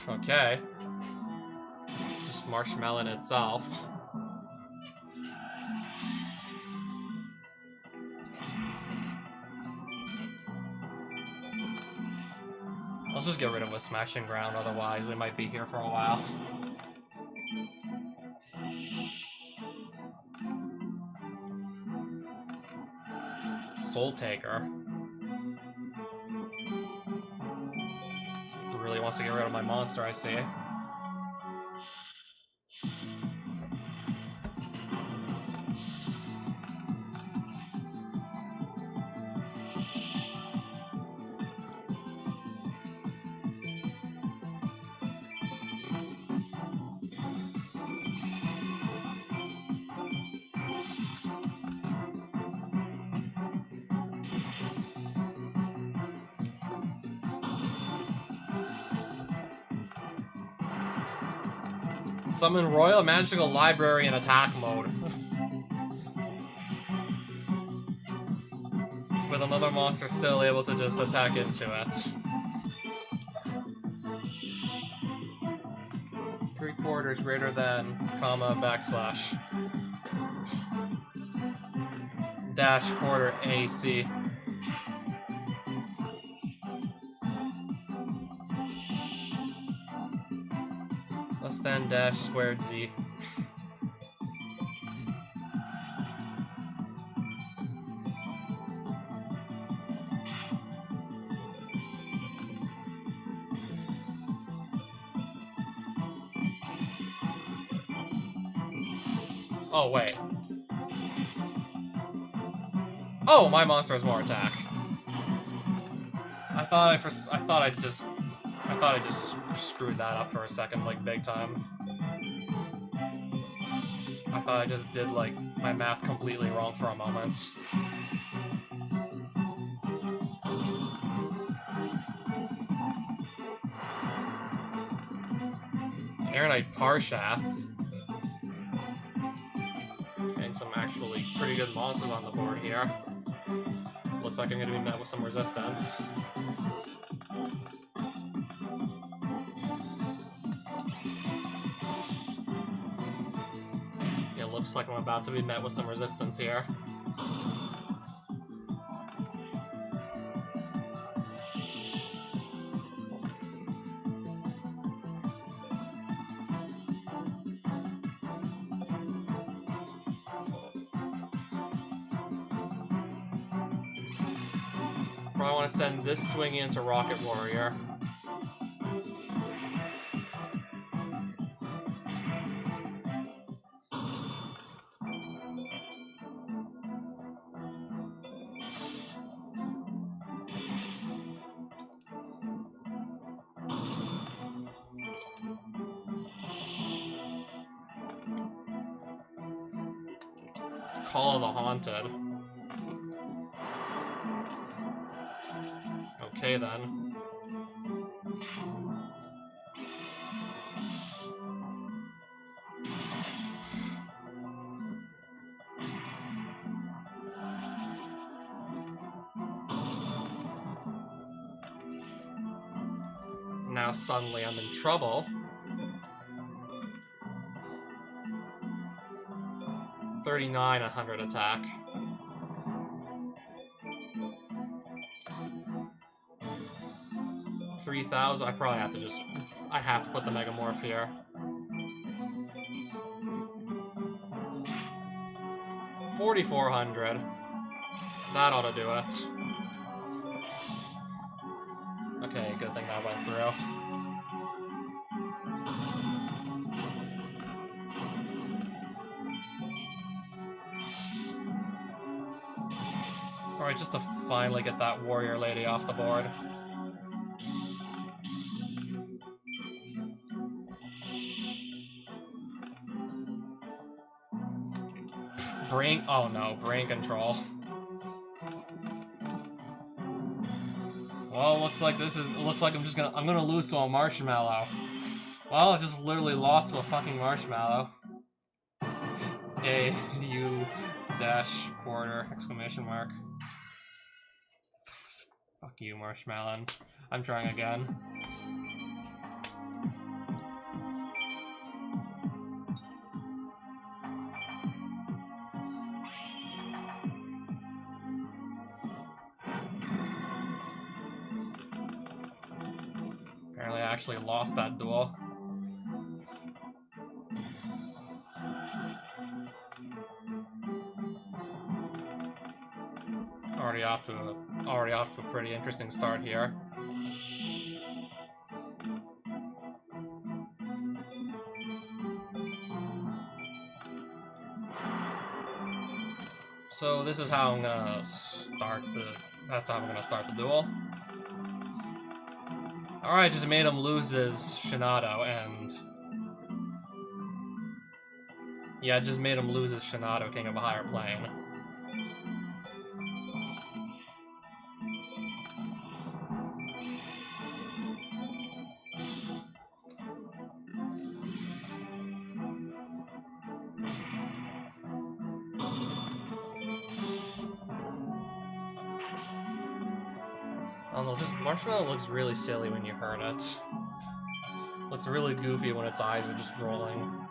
Okay. Just Marshmallow itself. I'll just get rid of a Smashing Ground, otherwise we might be here for a while. Soul Taker. Really wants to get rid of my monster, I see. Summon Royal Magical Library in attack mode. With another monster still able to just attack into it. 3/4 greater than, comma, backslash. Dash quarter AC. Less than dash squared Z. Oh, wait. Oh, my monster has more attack. I thought I just screwed that up for a second, like, big time. I thought I just did, like, my math completely wrong for a moment. Aeronite Parshath. Getting some actually pretty good monsters on the board here. Looks like I'm gonna be met with some resistance. Yeah, looks like I'm about to be met with some resistance here. Probably want to send this swing into Rocket Warrior. Call of the Haunted. Okay then. Now suddenly I'm in trouble. 39, 100 attack. $3,000. I probably have to just. I have to put the Megamorph here. 4,400. That ought to do it. Okay, good thing that went through. Alright, just to finally get that warrior lady off the board. Brain. Oh no, brain control. Well, looks like this is. It looks like I'm gonna lose to a marshmallow. Well, I just literally lost to a fucking marshmallow. A U dash quarter exclamation mark. Fuck you, marshmallow. I'm trying again. Apparently I actually lost that duel. Already off to a pretty interesting start here. So this is how I'm gonna start the duel. Alright, just made him lose his Shinado, and yeah, just made him lose his Shinado, King of a Higher Plane. Marshmallow looks really silly when you hurt it. Looks really goofy when its eyes are just rolling.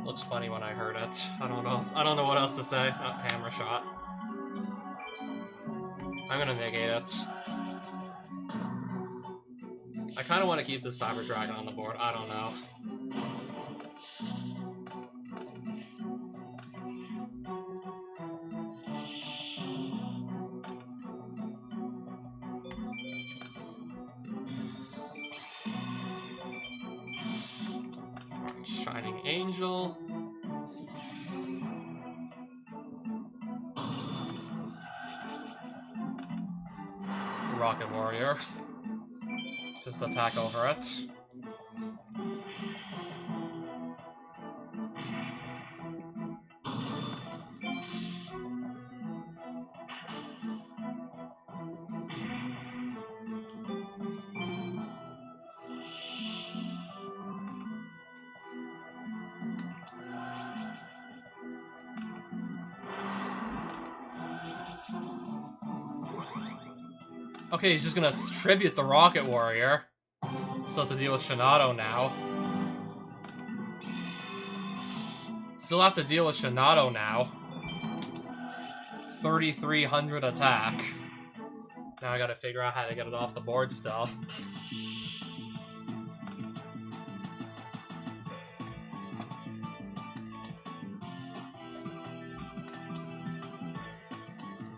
Looks funny when I hurt it. I don't know what else to say. Oh, hammer shot. I'm gonna negate it. I kind of want to keep the Cyber Dragon on the board. I don't know. Shining Angel. Rocket Warrior. Just attack over it. Okay, he's just gonna tribute the Rocket Warrior. Still have to deal with Shinado now. Still have to deal with Shinado now. 3,300 attack. Now I gotta figure out how to get it off the board still.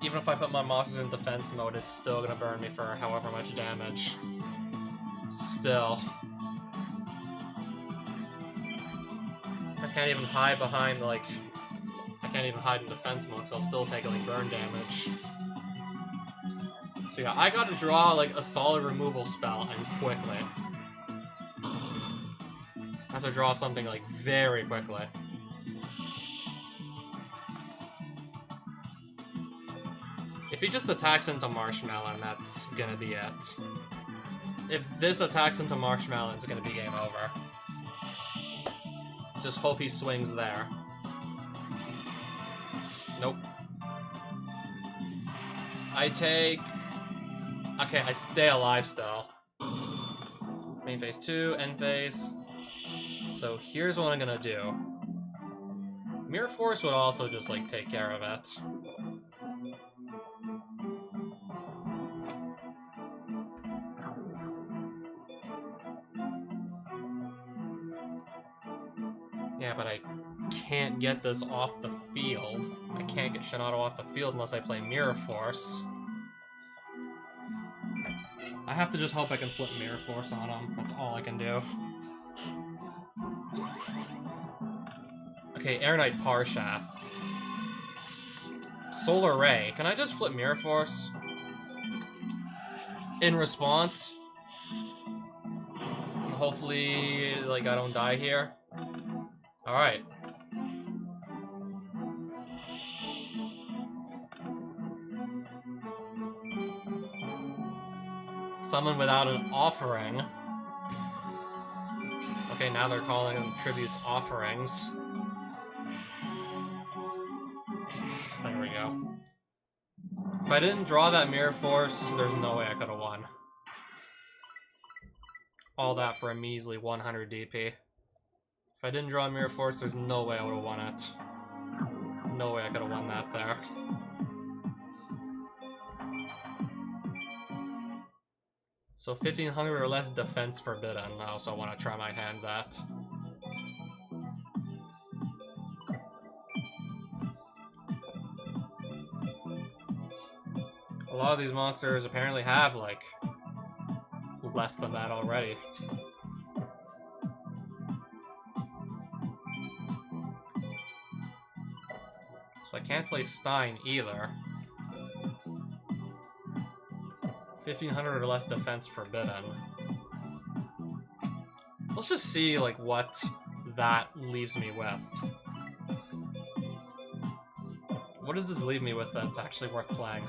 Even if I put my monsters in defense mode, it's still gonna burn me for however much damage. Still. I can't even hide behind, like... I can't even hide in defense mode, so I'll still take, like, burn damage. So yeah, I gotta draw, like, a solid removal spell, and quickly. I have to draw something, like, very quickly. If he just attacks into Marshmallow, that's gonna be it. If this attacks into Marshmallow, it's gonna be game over. Just hope he swings there. Nope. I take... Okay, I stay alive still. Main phase 2, end phase. So here's what I'm gonna do. Mirror Force would also just, like, take care of it. Yeah, but I can't get this off the field. I can't get Shinado off the field unless I play Mirror Force. I have to just hope I can flip Mirror Force on him. That's all I can do. Okay, Air Knight Parshath. Solar Ray. Can I just flip Mirror Force? In response? Hopefully, like, I don't die here. Alright. Summon without an offering. Okay, now they're calling them tributes offerings. There we go. If I didn't draw that Mirror Force, there's no way I could have won. All that for a measly 100 DP. If I didn't draw a Mirror Force, there's no way I would have won it. No way I could have won that there. So 1,500 or less defense forbidden. I also want to try my hands at. A lot of these monsters apparently have, like, less than that already. So I can't play Stein either. 1,500 or less defense forbidden. Let's just see, like, what that leaves me with. What does this leave me with that's actually worth playing?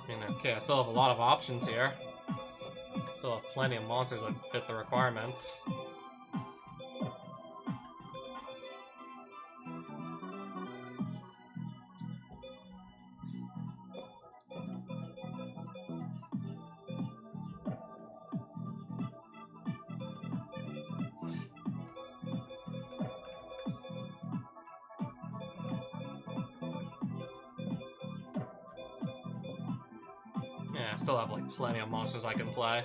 I mean, okay, I still have a lot of options here. Still have plenty of monsters that fit the requirements. Yeah, I still have like plenty of monsters I can play.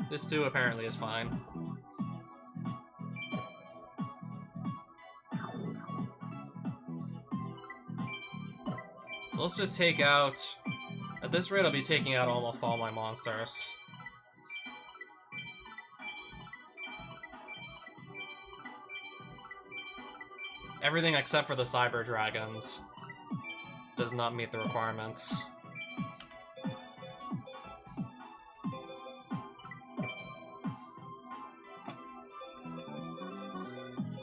This too apparently is fine. So let's just take out... At this rate I'll be taking out almost all my monsters. Everything except for the Cyber Dragons does not meet the requirements.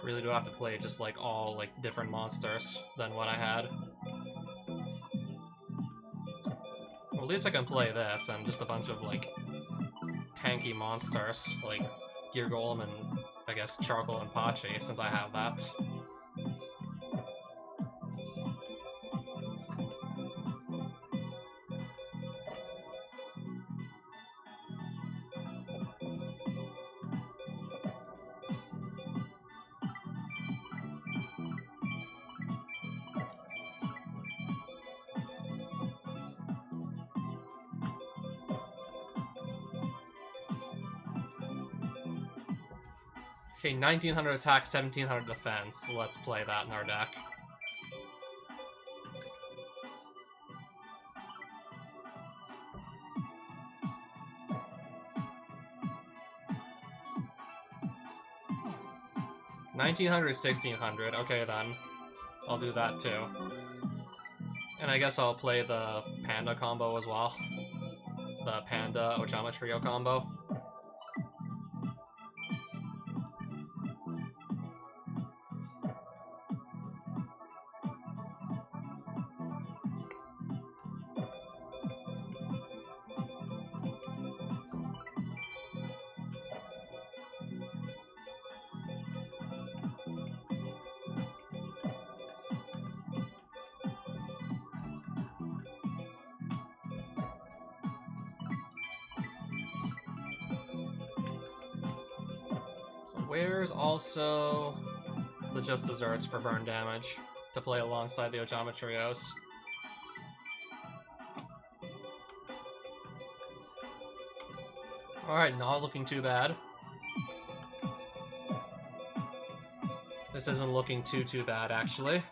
Really do have to play just like all like different monsters than what I had. Well, at least I can play this and just a bunch of like tanky monsters like Gear Golem and I guess Charcoal and Pachi since I have that. Okay, 1900 attack, 1700 defense. Let's play that in our deck. $1,900, $1,600. Okay, then. I'll do that too. And I guess I'll play the Panda combo as well. The Panda Ojama Trio combo. Where's also the Just Desserts for burn damage to play alongside the Ojama Trios? Alright, not looking too bad. This isn't looking too bad, actually.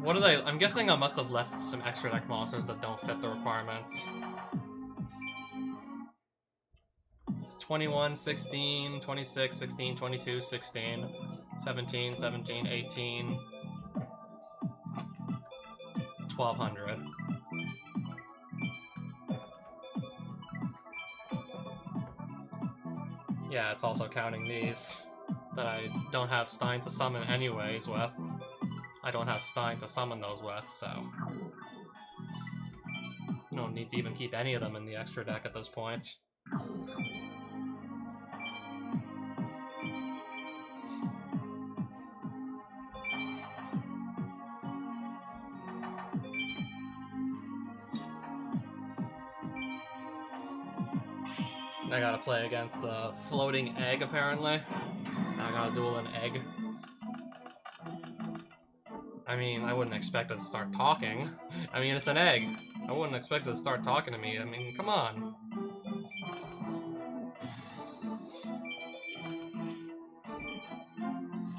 What are they? I'm guessing I must have left some extra deck monsters that don't fit the requirements. It's 21, 16, 26, 16, 22, 16, 17, 17, 18, 1200. Yeah, it's also counting these that I don't have Stein to summon anyways with. I don't have Stein to summon those with, so... You don't need to even keep any of them in the extra deck at this point. I gotta play against the floating egg, apparently. I gotta duel an egg. I mean, I wouldn't expect it to start talking. I mean, it's an egg. I wouldn't expect it to start talking to me. I mean, come on.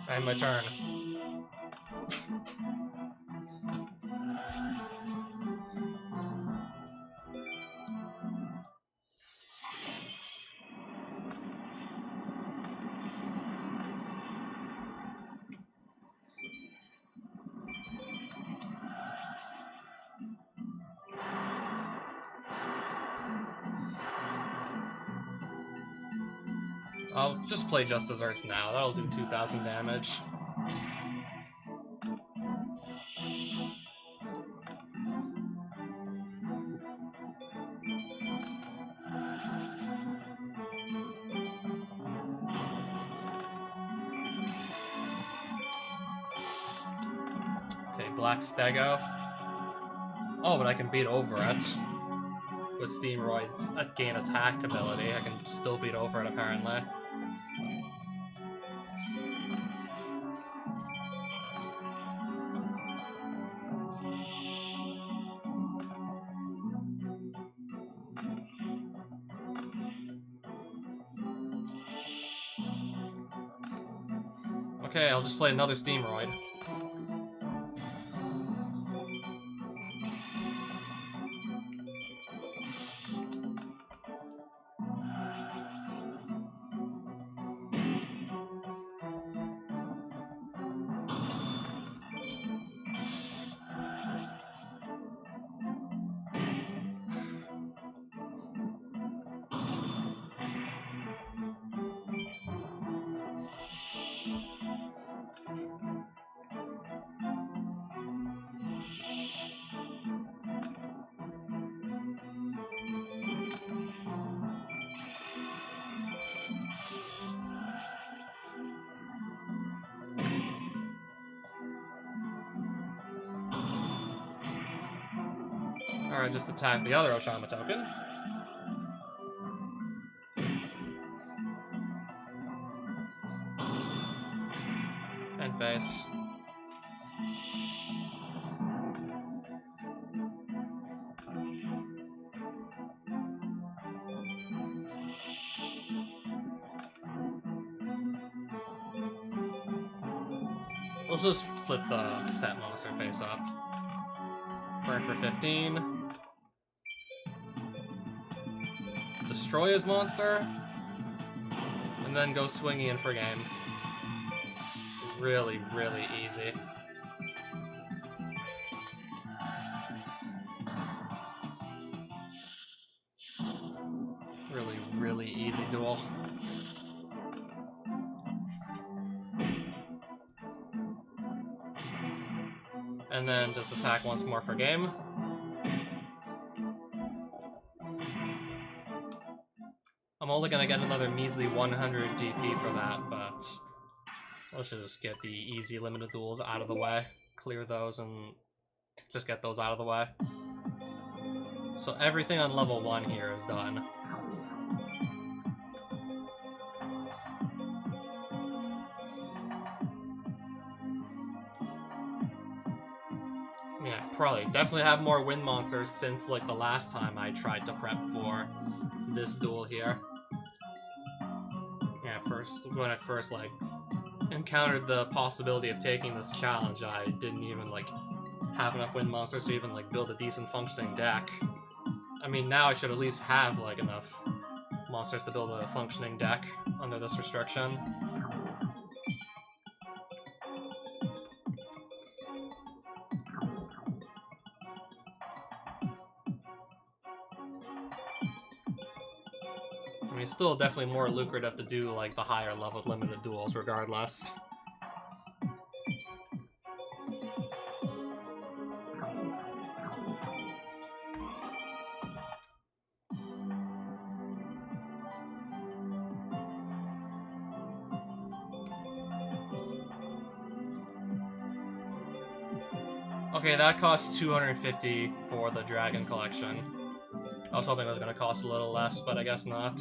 And my turn. I'll just play Just Desserts now. That'll do 2,000 damage. Okay, Black Stego. Oh, but I can beat over it. With Steamroid's gain attack ability, I can still beat over it apparently. Okay, I'll just play another Steamroid. Alright, just attack the other Oshama token. And face. Let's just flip the set monster face up. Burn for 15. Destroy his monster. And then go swingy in for game. Really, really easy. Really, really easy duel. And then just attack once more for game. I'm only gonna get another measly 100 DP for that, but let's just get the easy limited duels out of the way. Clear those and just get those out of the way. So everything on level 1 here is done. Yeah, probably definitely have more wind monsters since like the last time I tried to prep for this duel here. Yeah, when I first like encountered the possibility of taking this challenge, I didn't even like have enough wind monsters to even like build a decent functioning deck. I mean, now I should at least have like enough monsters to build a functioning deck under this restriction. I mean, it's still definitely more lucrative to do like the higher level limited duels regardless. Okay, that costs 250 for the Dragon Collection. I was hoping it was going to cost a little less, but I guess not.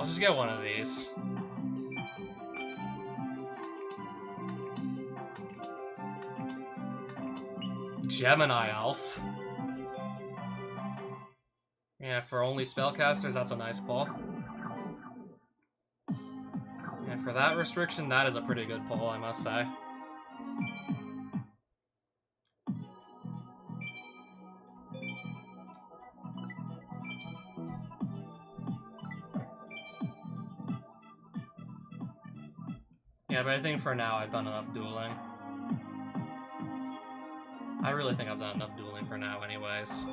I'll just get one of these. Gemini Elf. Yeah, for only spellcasters, that's a nice pull. And for that restriction, that is a pretty good pull, I must say. Yeah, but I think for now I've done enough dueling. I really think I've done enough dueling for now anyways.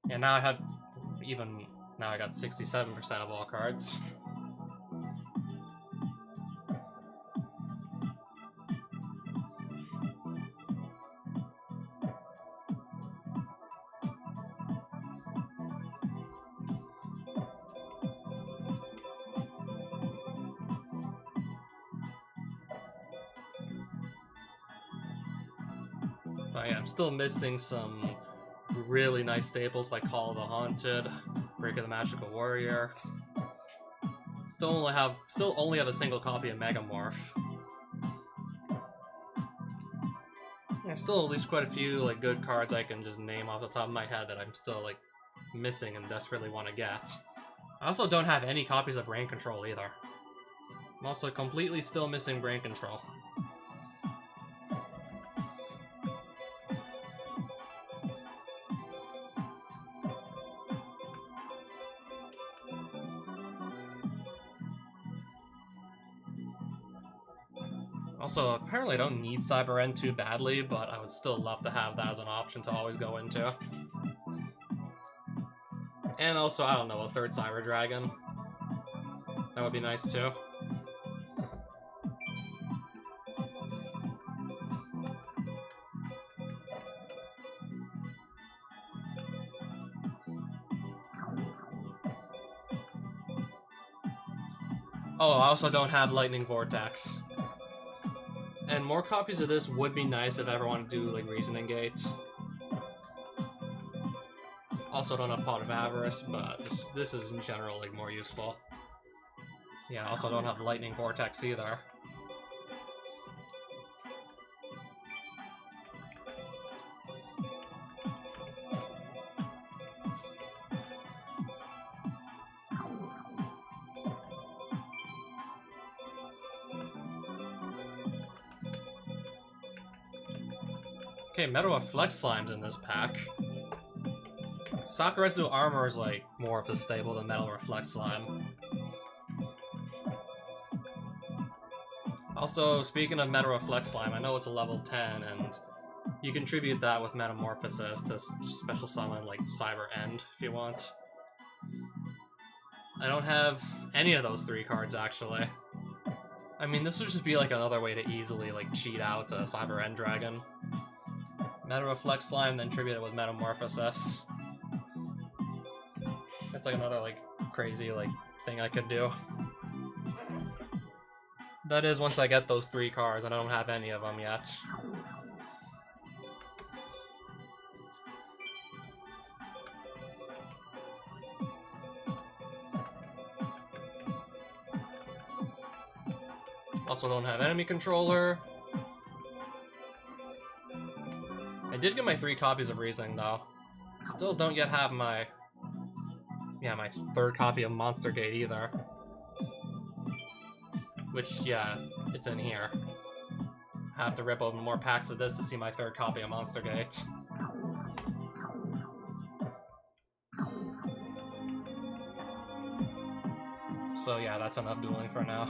Yeah, now I had now I got 67% of all cards. But yeah, I'm still missing some really nice staples like Call of the Haunted, Break of the Magical Warrior. Still only have a single copy of Megamorph. There's still at least quite a few like good cards I can just name off the top of my head that I'm still like missing and desperately want to get. I also don't have any copies of Brain Control either. I'm also completely still missing Brain Control. Also, apparently I don't need Cyber End too badly, but I would still love to have that as an option to always go into. And also, I don't know, a third Cyber Dragon. That would be nice too. Oh, I also don't have Lightning Vortex. And more copies of this would be nice if I ever want to do, like, Reasoning Gate. Also don't have Pot of Avarice, but this is, in general, like, more useful. So yeah, I also don't have Lightning Vortex either. Okay, Metal Reflect Slime's in this pack. Sakuretsu Armor is like more of a staple than Metal Reflect Slime. Also, speaking of Metal Reflect Slime, I know it's a level 10, and you contribute that with Metamorphosis to special summon like Cyber End if you want. I don't have any of those 3 cards actually. I mean, this would just be like another way to easily like cheat out a Cyber End Dragon. Meta Reflect Slime, then tribute it with Metamorphosis. That's like another like crazy like thing I could do. That is once I get those 3 cards, and I don't have any of them yet. Also don't have enemy controller. I did get my 3 copies of Reasoning though. Still don't yet have my my 3rd copy of Monster Gate either. Which, yeah, it's in here. I have to rip open more packs of this to see my 3rd copy of Monster Gate. So yeah, that's enough dueling for now.